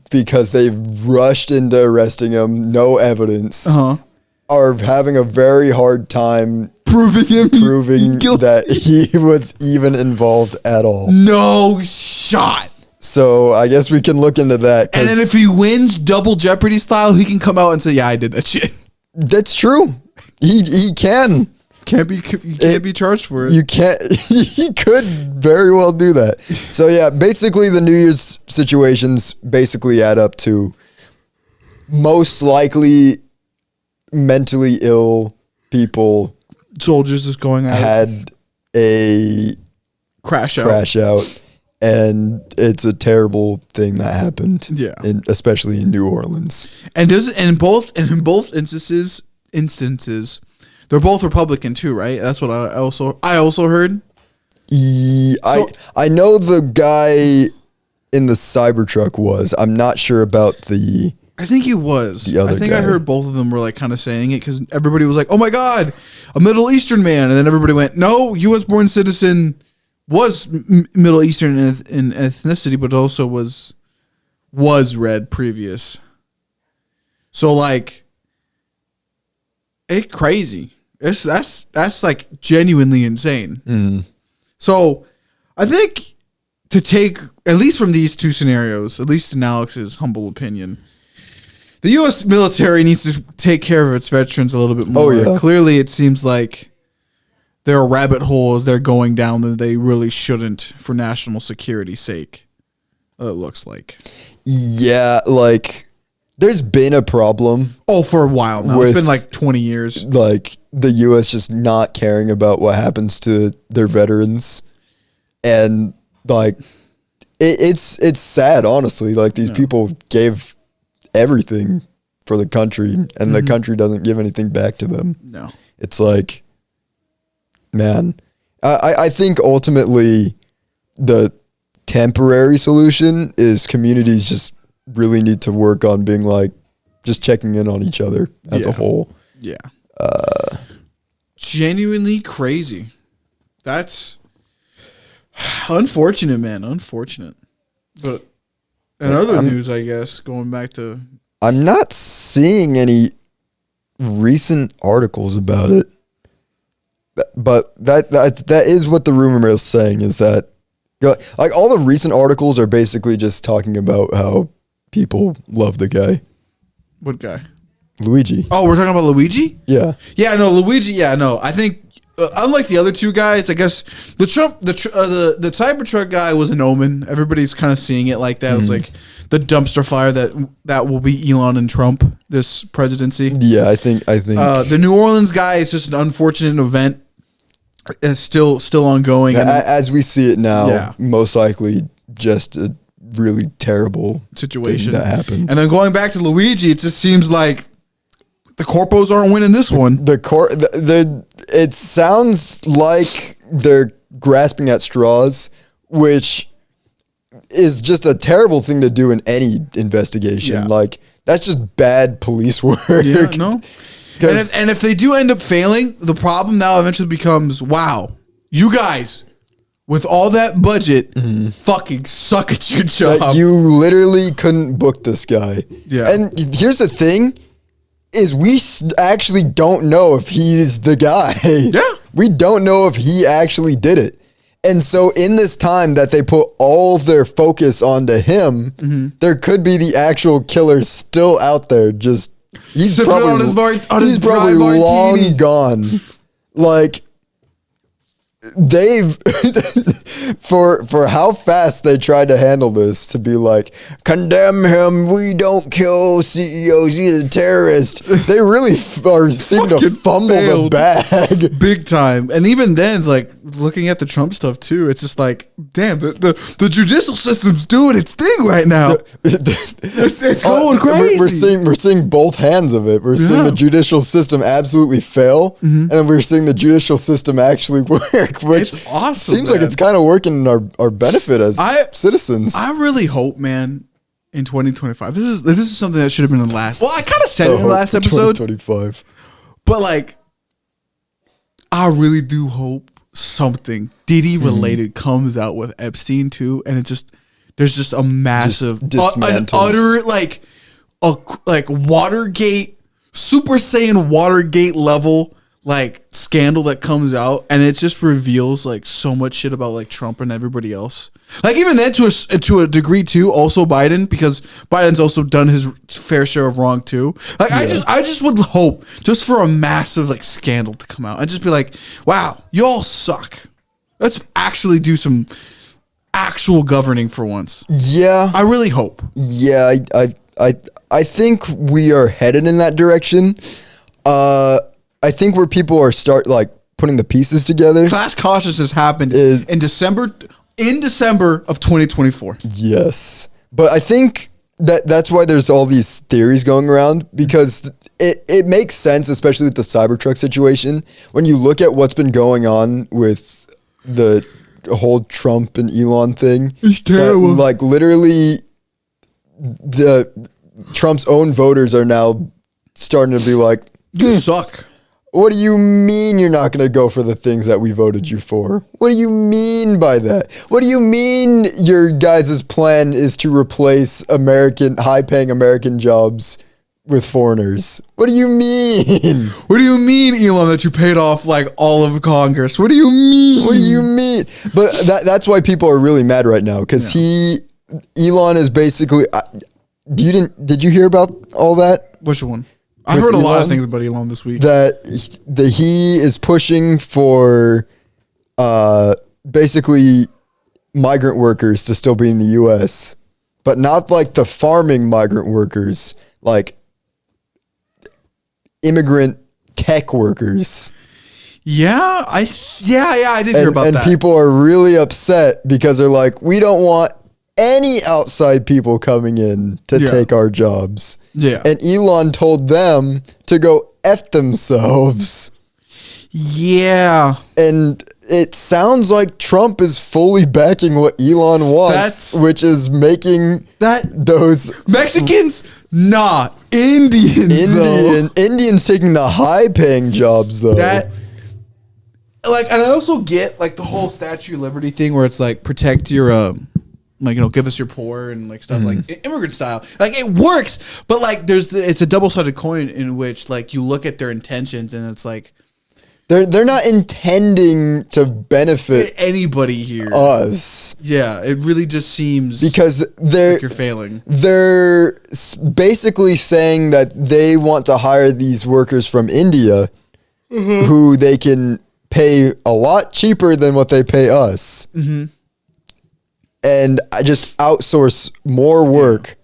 because they've rushed into arresting him, no evidence, are having a very hard time proving that he was even involved at all. No shot. So I guess we can look into that. And then if he wins double Jeopardy style, he can come out and say, "Yeah, I did that shit." That's true. He can. Can't be charged for it. You can't. He could very well do that. So yeah, basically the New Year's situations basically add up to most likely mentally ill people. Soldiers is going out. Had a crash out, and it's a terrible thing that happened. Yeah, especially in New Orleans. And in both instances. They're both Republican too, right? That's what I also heard. I know the guy in the Cybertruck was. I'm not sure about the. I think he was. The other guy. I heard both of them were like kind of saying it because everybody was like, "Oh my God, a Middle Eastern man," and then everybody went, "No, U.S. born citizen was Middle Eastern in ethnicity, but also was red previous." So like, it's crazy. That's like genuinely insane. Mm. So I think to take, at least from these two scenarios, at least in Alex's humble opinion, the U.S. military needs to take care of its veterans a little bit more. Oh, yeah. Clearly, it seems like there are rabbit holes they're going down that they really shouldn't for national security's sake. It looks like. Yeah, like there's been a problem. Oh, for a while now. It's been like 20 years. Like the U.S. just not caring about what happens to their veterans. And like it's sad, honestly. Like these people gave everything for the country, and the country doesn't give anything back to them. No. It's like, man, I think ultimately the temporary solution is communities just really need to work on being like, just checking in on each other as a whole. Yeah. Genuinely crazy. That's unfortunate, man. Unfortunate. But in other news, I guess, going back to... I'm not seeing any recent articles about it. But that is what the rumor is saying, is that Like all the recent articles are basically just talking about how people love the guy. What guy? Luigi. Oh, we're talking about Luigi? Yeah. Yeah, no, Luigi. Yeah, no. I think unlike the other two guys, I guess the Cybertruck guy was an omen. Everybody's kind of seeing it like that. It's like the dumpster fire that will be Elon and Trump this presidency. Yeah, I think the New Orleans guy is just an unfortunate event. It's still ongoing. As we see it now, Yeah. most likely just a really terrible situation thing that happened. And then going back to Luigi, it just seems like the corpos aren't winning this one. It sounds like they're grasping at straws, which is just a terrible thing to do in any investigation. Yeah. Like that's just bad police work. Yeah, no. And if they do end up failing, the problem now eventually becomes, wow, you guys, with all that budget, fucking suck at your job. Like you literally couldn't book this guy. Yeah. And here's the thing, is we actually don't know if he's the guy. Yeah. We don't know if he actually did it. And so in this time that they put all their focus onto him, there could be the actual killer still out there. Just he's Sipping probably on his probably dry long martini. gone. Like they've for how fast they tried to handle this to be like, condemn him, we don't kill CEOs, he's a terrorist. They really seem to fumble failed. the bag. Big time. And even then, like, looking at the Trump stuff, too, it's just like, damn, the judicial system's doing its thing right now. It's going crazy. We're seeing both hands of it. We're seeing the judicial system absolutely fail, and then we're seeing the judicial system actually work, which It's awesome, seems like man. it's kind of working in our benefit as citizens. I really hope, man, in 2025, this is something that should have been in the last. Well, I kind of said it in the last episode, 2025. but like, I really do hope something Diddy related comes out with Epstein too, and there's just a massive, an utter like Watergate, Super Saiyan Watergate level like scandal that comes out, and it just reveals like so much shit about like Trump and everybody else. Like even then to a degree too, also Biden, because Biden's also done his fair share of wrong too. Like I just would hope just for a massive like scandal to come out and just be like, wow, you all suck. Let's actually do some actual governing for once. Yeah, I really hope. Yeah, I think we are headed in that direction. I think where people are putting the pieces together. Class consciousness happened in December of 2024. Yes. But I think that's why there's all these theories going around, because it makes sense, especially with the Cybertruck situation. When you look at what's been going on with the whole Trump and Elon thing. It's terrible. Like literally the Trump's own voters are now starting to be like, You suck. what do you mean you're not going to go for the things that we voted you for? What do you mean by that? What do you mean your guys' plan is to replace high-paying American jobs with foreigners? What do you mean? What do you mean, Elon, that you paid off like all of Congress? What do you mean? What do you mean? But that's why people are really mad right now, because Elon is basically. Did you hear about all that? Which one? I've heard a lot of things about Elon this week. That he is pushing for basically migrant workers to still be in the U.S., but not like the farming migrant workers, like immigrant tech workers. Yeah, I did hear about that. And people are really upset because they're like, we don't want any outside people coming in to take our jobs. Yeah. And Elon told them to go F themselves. Yeah. And it sounds like Trump is fully backing what Elon wants, which is making those Mexicans, Indians taking the high-paying jobs though. And I also get like the whole Statue of Liberty thing where it's like protect your give us your poor and like stuff like immigrant style. Like it works, but like it's a double-sided coin in which like you look at their intentions and it's like They're not intending to benefit anybody here. Us. Yeah, it really just seems because like you're failing. They're basically saying that they want to hire these workers from India who they can pay a lot cheaper than what they pay us. And I just outsource more work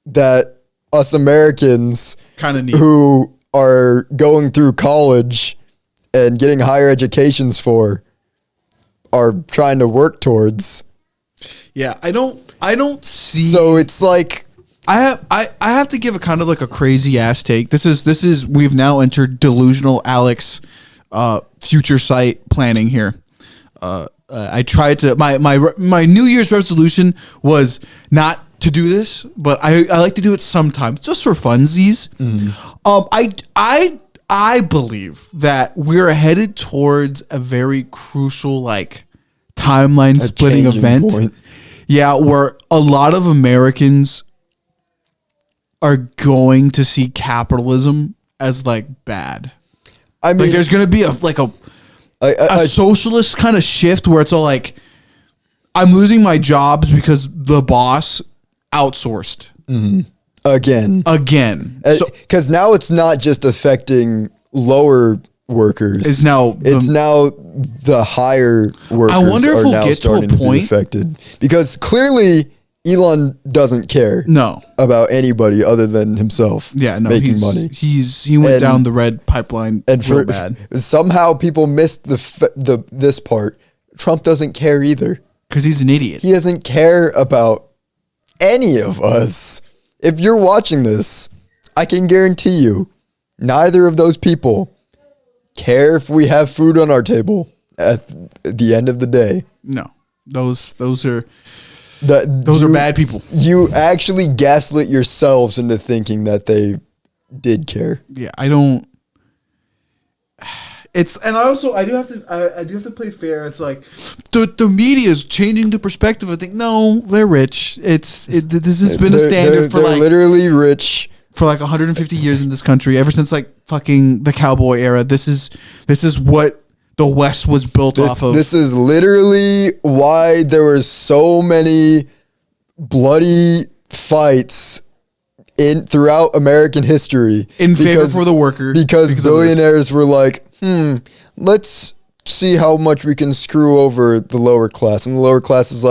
that us Americans kind of need, who are going through college and getting higher educations for are trying to work towards. Yeah, I don't see. So it's like I have to give a kind of like a crazy ass take. This is we've now entered delusional Alex future sight planning here. I tried to my New Year's resolution was not to do this, but I like to do it sometimes just for funsies. I believe that we're headed towards a crucial timeline splitting event. Point. Yeah, where a lot of Americans are going to see capitalism as bad. I mean, there's going to be a socialist kind of shift where it's all I'm losing my jobs because the boss outsourced. Again. Because now it's not just affecting lower workers. It's now the higher workers. I wonder if we'll now get starting to a point be affected. Because clearly Elon doesn't care about anybody other than himself. Yeah, no, making money. He went down the red pipeline real bad. Somehow people missed this part. Trump doesn't care either. Because he's an idiot. He doesn't care about any of us. If you're watching this, I can guarantee you, neither of those people care if we have food on our table at the end of the day. No, those are bad people. You actually gaslit yourselves into thinking that they did care. Yeah, I don't. I do have to play fair. It's the media is changing the perspective. I think no, they're rich. This has been a standard for they're literally rich for 150 years in this country. Ever since fucking the cowboy era. This is what the West was built off of. This is literally why there were so many bloody fights throughout American history in favor for the worker, because billionaires were let's see how much we can screw over the lower class, and the lower class is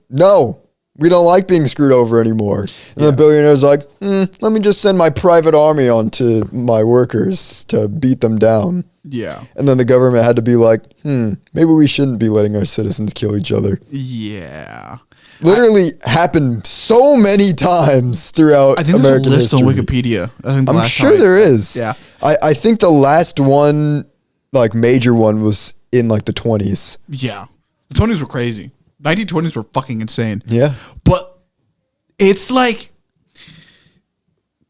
no, we don't like being screwed over anymore. And the billionaires let me just send my private army onto my workers to beat them down. Yeah. And then the government had to be maybe we shouldn't be letting our citizens kill each other. Yeah. Literally happened so many times throughout American history. I think there's a list on Wikipedia. I'm sure there is. Yeah. I think the last one, major one, was in the 20s. Yeah. The 20s were crazy. 1920s were fucking insane. Yeah. But it's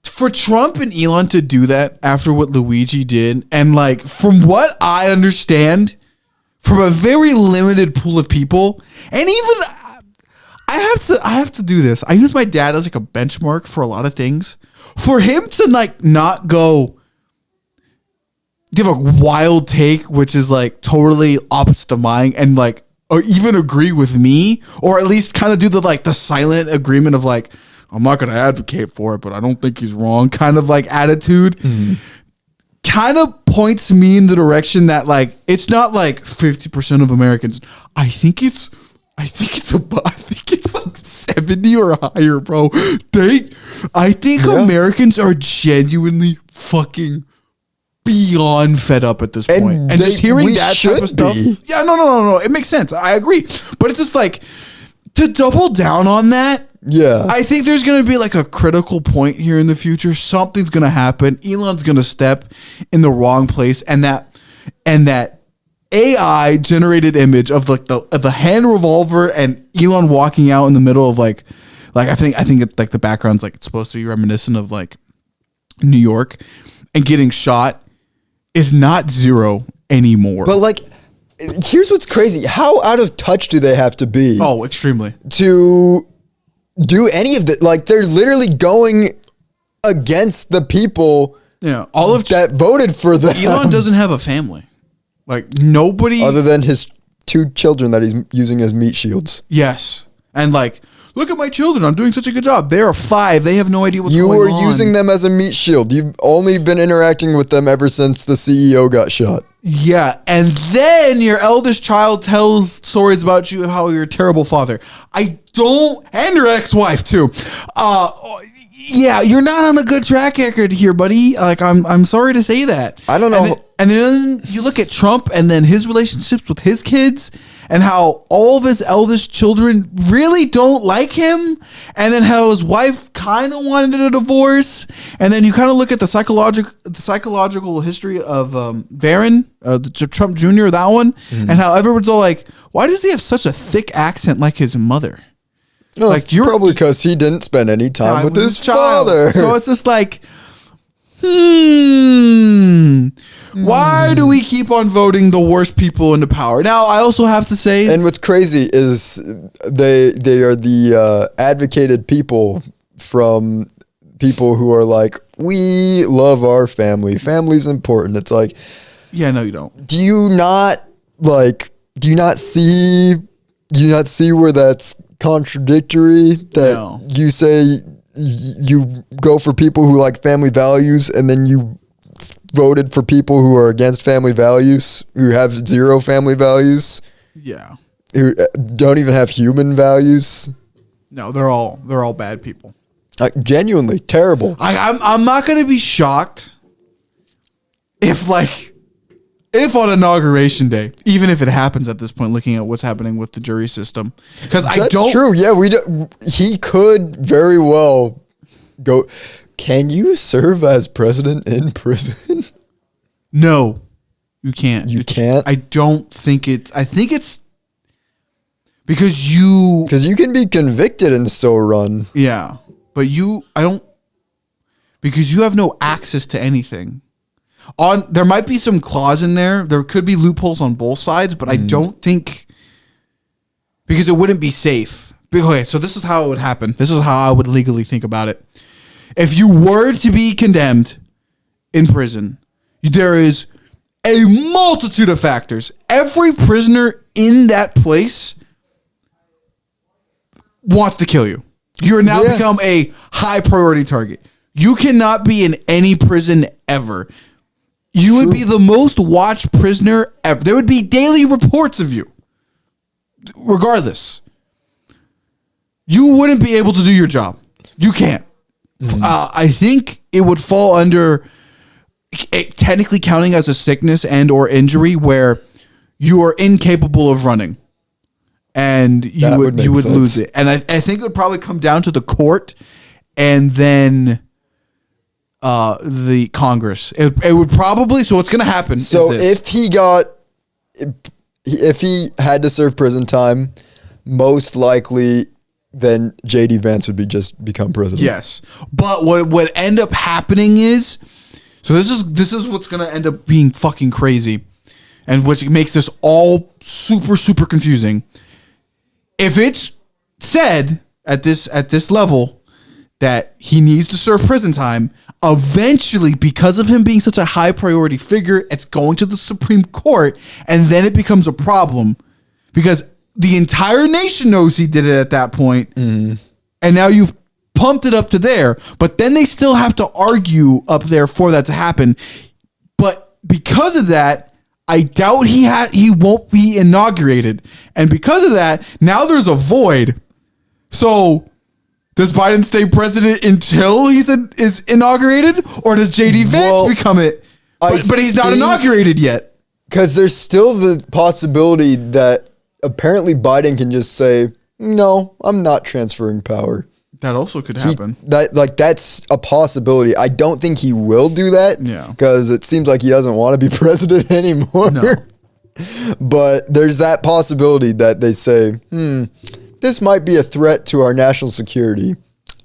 for Trump and Elon to do that after what Luigi did, and from what I understand, from a very limited pool of people, and even I have to do this. I use my dad as a benchmark for a lot of things. For him to not go give a wild take, which is totally opposite of mine, and or even agree with me, or at least kind of do the silent agreement of I'm not going to advocate for it, but I don't think he's wrong kind of attitude, kind of points me in the direction that it's not 50% of Americans. I think it's 70 or higher, bro. I think Americans are genuinely fucking beyond fed up at this point. And just hearing that type of stuff. Yeah, no. It makes sense. I agree. But it's just to double down on that. Yeah. I think there's going to be a critical point here in the future. Something's going to happen. Elon's going to step in the wrong place, and that AI generated image of the hand revolver and Elon walking out in the middle of I think it's the background's it's supposed to be reminiscent of New York, and getting shot is not zero anymore. But here's what's crazy. How out of touch do they have to be? Oh, extremely. To do any of that. They're literally going against the people Yeah, all of that voted for them. Elon doesn't have a family. Like nobody other than his 2 children that he's using as meat shields. Yes, and like, look at my children. I'm doing such a good job. They are 5. They have no idea what's you going on. were using them as a meat shield. You've only been interacting with them ever since the CEO got shot. Yeah, and then your eldest child tells stories about you and how you're a terrible father. And your ex-wife too. Yeah, you're not on a good track record here, buddy. Like, I'm sorry to say that. I don't know. And then you look at Trump and then his relationships with his kids and how all of his eldest children really don't like him. And then how his wife kind of wanted a divorce. And then you kind of look at the psychological history of Barron, Trump Jr., that one, and how everyone's all like, why does he have such a thick accent like his mother? No, like you're probably because he didn't spend any time with his father. So it's just like, why do we keep on voting the worst people into power? Now, I also have to say, and what's crazy is they are the advocated people from people who are like, we love our family. Family's important. It's like, yeah, no, you don't. Do you not see where that's contradictory? That you say you go for people who like family values, and then you voted for people who are against family values, who have 0 family values. Yeah, who don't even have human values. No, they're all bad people. Genuinely terrible. I'm not gonna be shocked if on Inauguration Day, even if it happens at this point, looking at what's happening with the jury system, because that's true. Yeah, he could very well go. Can you serve as president in prison? No, you can't. You can't? I don't think it's... I think it's... Because you can be convicted and still run. Yeah. But because you have no access to anything. There might be some clause in there. There could be loopholes on both sides, but I don't think... Because it wouldn't be safe. Okay, so this is how it would happen. This is how I would legally think about it. If you were to be condemned in prison, there is a multitude of factors. Every prisoner in that place wants to kill you. You're now become a high priority target. You cannot be in any prison ever. You would be the most watched prisoner ever. There would be daily reports of you. Regardless. You wouldn't be able to do your job. You can't. I think it would fall under technically counting as a sickness and or injury where you are incapable of running, and you would lose it. And I think it would probably come down to the court and then the Congress. It would probably, so what's going to happen so if he had to serve prison time, most likely then JD Vance would become president. Yes. But what would end up happening is, so this is what's going to end up being fucking crazy, and which makes this all super, super confusing. If it's said at this level that he needs to serve prison time, eventually, because of him being such a high priority figure, it's going to the Supreme Court, and then it becomes a problem because the entire nation knows he did it at that point, and now you've pumped it up to there, but then they still have to argue up there for that to happen. But because of that, I doubt he won't be inaugurated, and because of that, now there's a void. So does Biden stay president until is inaugurated, or does JD Vance become it? But he's not inaugurated yet. Because there's still the possibility that apparently Biden can just say, no, I'm not transferring power. That also could happen. That's a possibility. I don't think he will do that. Yeah. Because it seems like he doesn't want to be president anymore. No. But there's that possibility that they say, this might be a threat to our national security.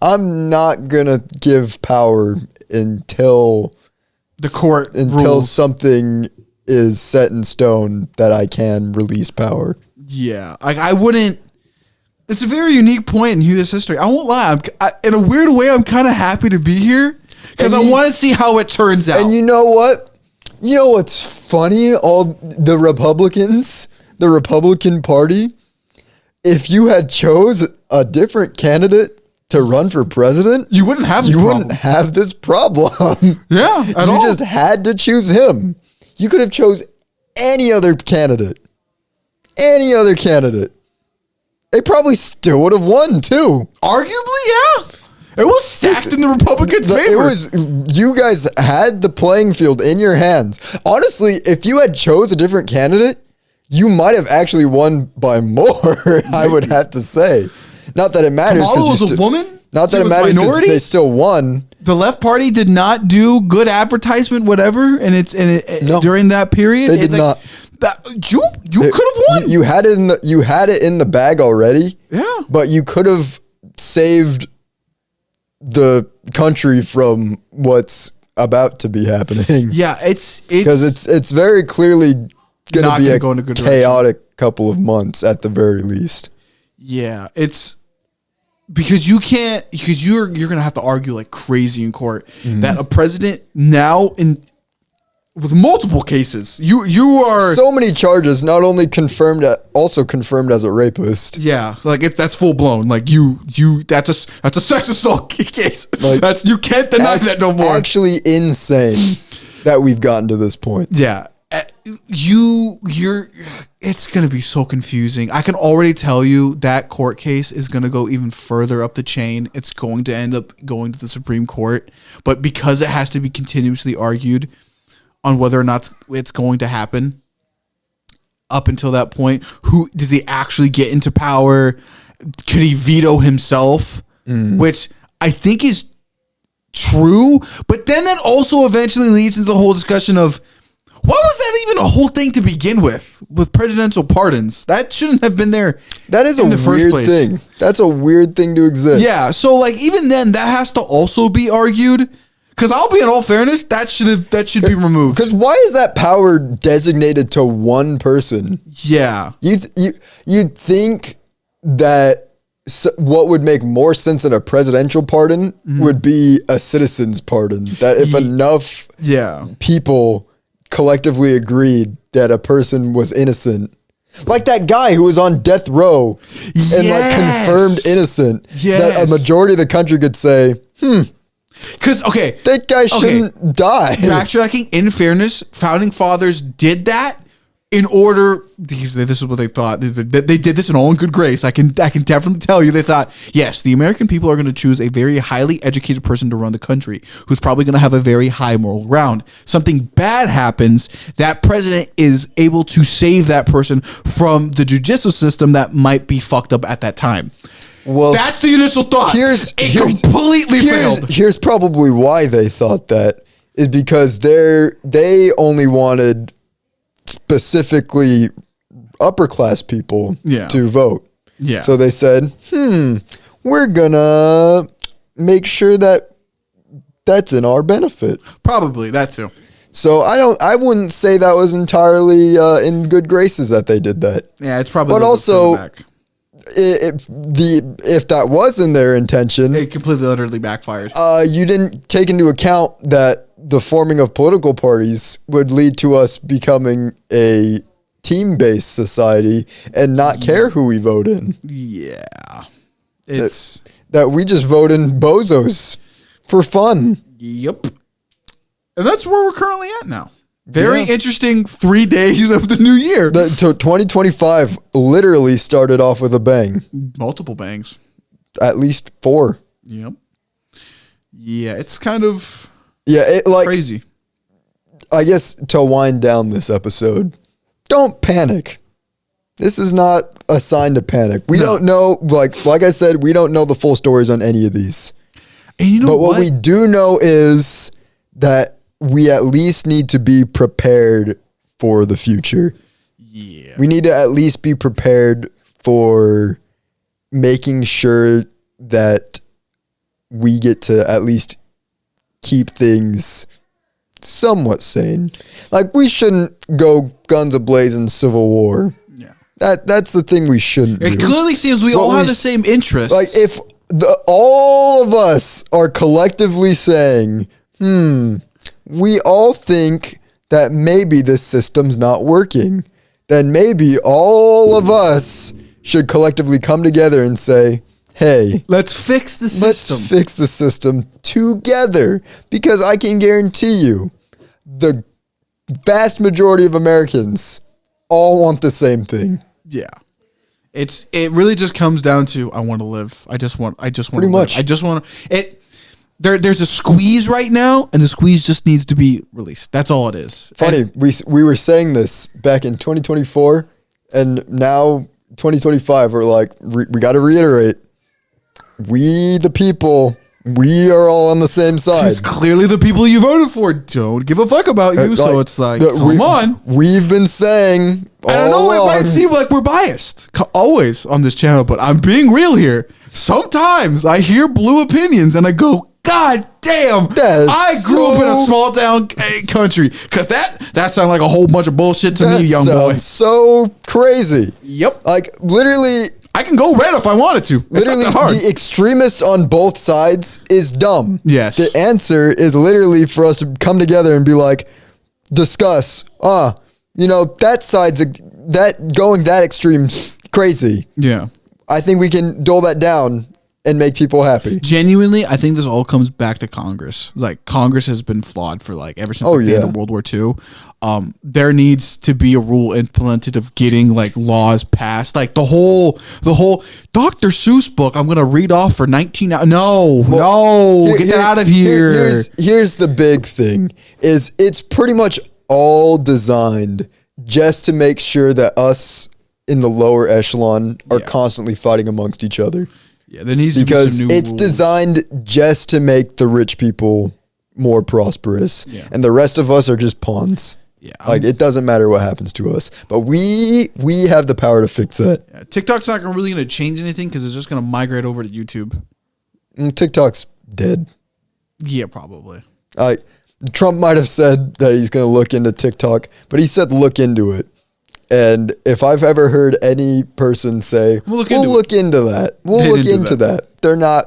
I'm not going to give power until the court rules. Something is set in stone that I can release power. Yeah. I wouldn't. It's a very unique point in U.S. history. I won't lie. In a weird way, I'm kind of happy to be here. Because I want to see how it turns out. And you know what? You know what's funny? All the Republicans, the Republican Party, if you had chose a different candidate to run for president, you wouldn't have wouldn't have this problem. Yeah, at all. You just had to choose him. You could have chose any other candidate. Any other candidate. They probably still would have won too. Arguably, yeah. It was stacked in the Republicans' favor. It was, you guys had the playing field in your hands. Honestly, if you had chose a different candidate, you might have actually won by more, I would have to say. Not that it matters. Kamala was a woman? Not that it matters because they still won. The left party did not do good advertisement, whatever, and during that period. They did not. You could have won. You had it in the bag already. Yeah. But you could have saved the country from what's about to be happening. Yeah, it's because it's very clearly going to be a good chaotic couple of months at the very least. Yeah, it's because you're going to have to argue like crazy in court that a president now with multiple cases, you are so many charges, not only confirmed, also confirmed as a rapist. Yeah, like that's full blown. Like that's a sex assault case. Like, you can't deny that no more. Actually, insane that we've gotten to this point. Yeah, it's gonna be so confusing. I can already tell you that court case is gonna go even further up the chain. It's going to end up going to the Supreme Court, but because it has to be continuously argued on whether or not it's going to happen up until that point. Who does he actually get into power? Could he veto himself? Which I think is true. But then that also eventually leads into the whole discussion of why was that even a whole thing to begin with presidential pardons? That shouldn't have been there. That is a weird thing. That's a weird thing to exist. Yeah. So like even then that has to also be argued. Because I'll be in all fairness, that should be removed. Because why is that power designated to one person? Yeah, you'd think that what would make more sense than a presidential pardon would be a citizen's pardon. That if enough people collectively agreed that a person was innocent, like that guy who was on death row and like confirmed innocent, that a majority of the country could say, because, that guy shouldn't die. Backtracking, in fairness, founding fathers did that in order, this is what they thought. They did this in all in good grace. I can definitely tell you they thought, yes, the American people are going to choose a very highly educated person to run the country who's probably going to have a very high moral ground. Something bad happens, that president is able to save that person from the judicial system that might be fucked up at that time. Well, that's the initial thought. It completely failed. Here's probably why they thought that is because they only wanted specifically upper class people to vote. Yeah. So they said, we're gonna make sure that that's in our benefit. Probably that too. So I wouldn't say that was entirely in good graces that they did that. Yeah, it's probably. But also, if that was in their intention, it completely utterly backfired. You didn't take into account that the forming of political parties would lead to us becoming a team-based society and not care who we vote in. Yeah, it's that we just vote in bozos for fun. Yep, and that's where we're currently at now. Very interesting 3 days of the new year. 2025 literally started off with a bang. Multiple bangs. At least 4. Yep. Yeah, it's kind of crazy. I guess to wind down this episode, don't panic. This is not a sign to panic. We don't know, like I said, we don't know the full stories on any of these. And you know what we do know is that we at least need to be prepared for the future. Yeah. We need to at least be prepared for making sure that we get to at least keep things somewhat sane. Like, we shouldn't go guns a-blazing civil war. Yeah. That's the thing we shouldn't do. It clearly seems we all have the same interests. Like, all of us are collectively saying, we all think that maybe this system's not working, then maybe all of us should collectively come together and say, hey, let's fix the system. Let's fix the system together, because I can guarantee you the vast majority of Americans all want the same thing. Yeah. It really just comes down to, I want to live. I just want Pretty much. I just want to, there's a squeeze right now, and the squeeze just needs to be released. That's all it is. Funny, we were saying this back in 2024, and now 2025, we're like, we got to reiterate, we the people, we are all on the same side. Because clearly the people you voted for don't give a fuck about you, so it's like, come on. We've been saying all I don't know, along, it might seem like we're biased, always on this channel, but I'm being real here. Sometimes I hear blue opinions, and I go, God damn, I grew up in a small town country, because that sounded like a whole bunch of bullshit to me, young boy. So crazy. Yep. Like, literally, I can go red if I wanted to. Literally, it's not that hard. The extremist on both sides is dumb. Yes. The answer is literally for us to come together and be like, discuss. That side's going that extreme's crazy. Yeah. I think we can dole that down and make people happy. Genuinely, I think this all comes back to Congress. Like, Congress has been flawed for ever since the end of World War II. There needs to be a rule implemented of getting laws passed. Like the whole Dr. Seuss book I'm gonna read off for 19 hours. Get that out of here. Here's the big thing is it's pretty much all designed just to make sure that us in the lower echelon are constantly fighting amongst each other. Yeah, there needs to be some new it's rules. designed just to make the rich people more prosperous, and the rest of us are just pawns. Yeah, it doesn't matter what happens to us, but we have the power to fix that. Yeah, TikTok's not really going to change anything because it's just going to migrate over to YouTube. TikTok's dead. Yeah, probably. Trump might have said that he's going to look into TikTok, but he said look into it. And if I've ever heard any person say, we'll look into that.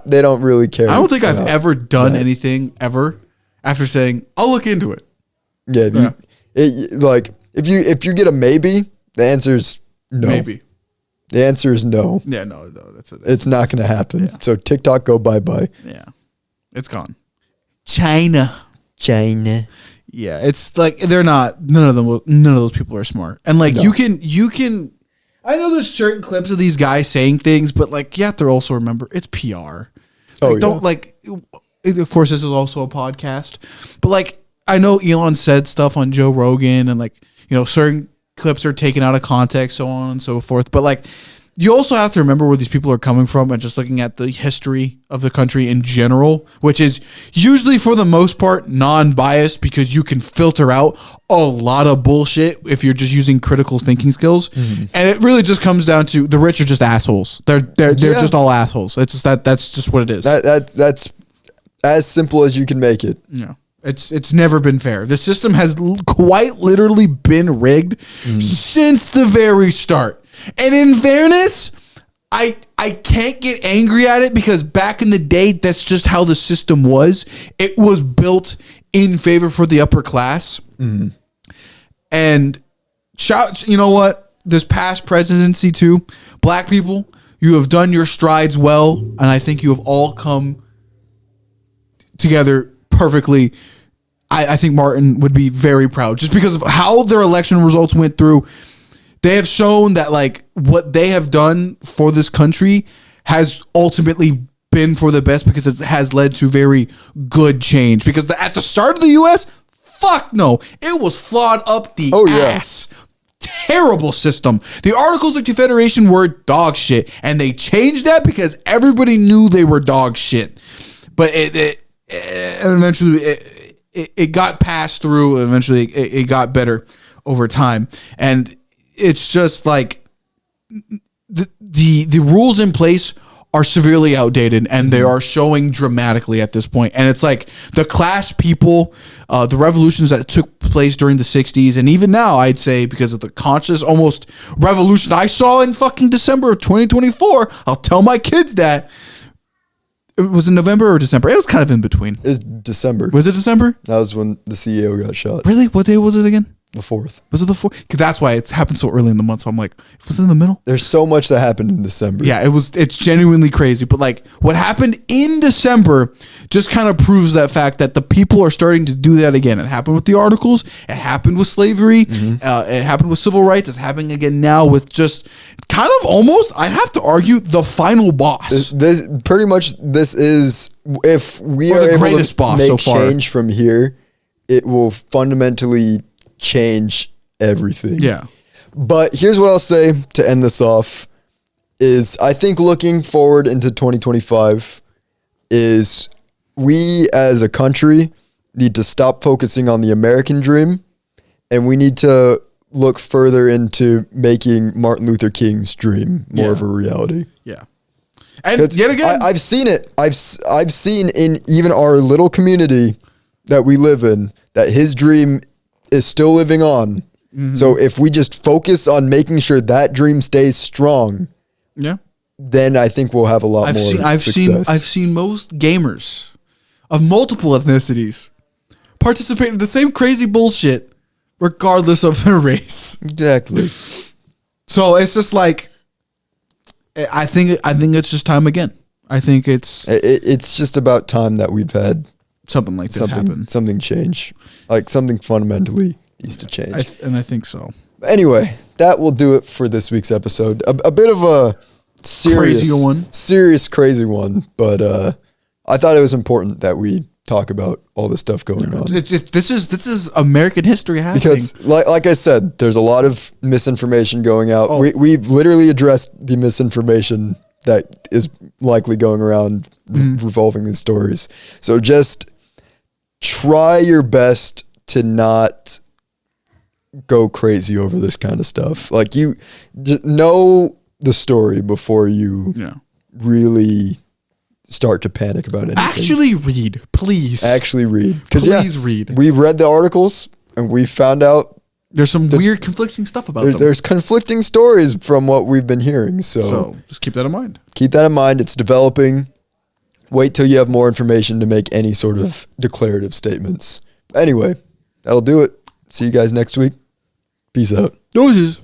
They don't really care. I don't think I've ever done anything ever after saying, I'll look into it. Yeah. If you get a maybe, the answer is no. Maybe. The answer is no. Yeah, no. It's not going to happen. Yeah. So TikTok, go bye-bye. Yeah. It's gone. China. Yeah, it's they're not. None of those people are smart. And you can. I know there's certain clips of these guys saying things, but you have to also remember it's PR. Don't Of course, this is also a podcast, but I know Elon said stuff on Joe Rogan, and certain clips are taken out of context, so on and so forth. But you also have to remember where these people are coming from, and just looking at the history of the country in general, which is usually for the most part non-biased, because you can filter out a lot of bullshit if you're just using critical thinking skills. Mm-hmm. And it really just comes down to the rich are just assholes. They're just all assholes. It's just that's just what it is. That's as simple as you can make it. Yeah. It's never been fair. The system has quite literally been rigged since the very start. And in fairness, I can't get angry at it, because back in the day, that's just how the system was. It was built in favor for the upper class. Mm-hmm. And you know what? This past presidency too, black people, you have done your strides well, and I think you have all come together perfectly. I think Martin would be very proud, just because of how their election results went through. They have shown that what they have done for this country has ultimately been for the best, because it has led to very good change. Because at the start of the U.S., fuck no, it was flawed up the ass. Terrible system. The Articles of Confederation were dog shit, and they changed that because everybody knew they were dog shit. But eventually it got passed through, and eventually it got better over time. And it's just the rules in place are severely outdated, and they are showing dramatically at this point. And it's the class people, the revolutions that took place during the 60s, and even now, I'd say, because of the conscious almost revolution I saw in fucking December of 2024, I'll tell my kids that It was in November or December. It was kind of in between. It was December. Was it December? That was when the CEO got shot. Really? What day was it again? The 4th. Was it the 4th? Because that's why it's happened so early in the month. So I'm like, was it in the middle? There's so much that happened in December. Yeah, it's genuinely crazy. But like what happened in December just kind of proves that fact that the people are starting to do that again. It happened with the articles. It happened with slavery. It happened with civil rights. It's happening again now with just kind of almost, I'd have to argue, the final boss. This pretty much, this is, if we Or are the able greatest to boss make so far. change from here, it will fundamentally change everything. Yeah. But here's what I'll say to end this off is I think looking forward into 2025 is we as a country need to stop focusing on the American dream, and we need to look further into making Martin Luther King's dream more of a reality. Yeah. And yet again, I've seen it. I've seen in even our little community that we live in that his dream is still living on. So if we just focus on making sure that dream stays strong, yeah. then I think we'll have a lot more success. I've seen most gamers of multiple ethnicities participate in the same crazy bullshit regardless of their race. Exactly. So it's just like I think it's just time again. I think it's just about time that we've had something like this happen. Something change. Like something fundamentally needs to change. I think so. Anyway, that will do it for this week's episode. A bit of a serious, crazy one, but I thought it was important that we talk about all the stuff going on. This is American history happening. Because, like I said, there's a lot of misinformation going out. We've literally addressed the misinformation that is likely going around revolving these stories. So just try your best to not go crazy over this kind of stuff. Like you just know the story before you really start to panic about anything. Actually read, please. Actually read. Please read. We read the articles and we found out there's some weird conflicting stuff about them. There's conflicting stories from what we've been hearing. So just keep that in mind. Keep that in mind. It's developing. Wait till you have more information to make any sort of declarative statements. Anyway, that'll do it. See you guys next week. Peace out. Doses.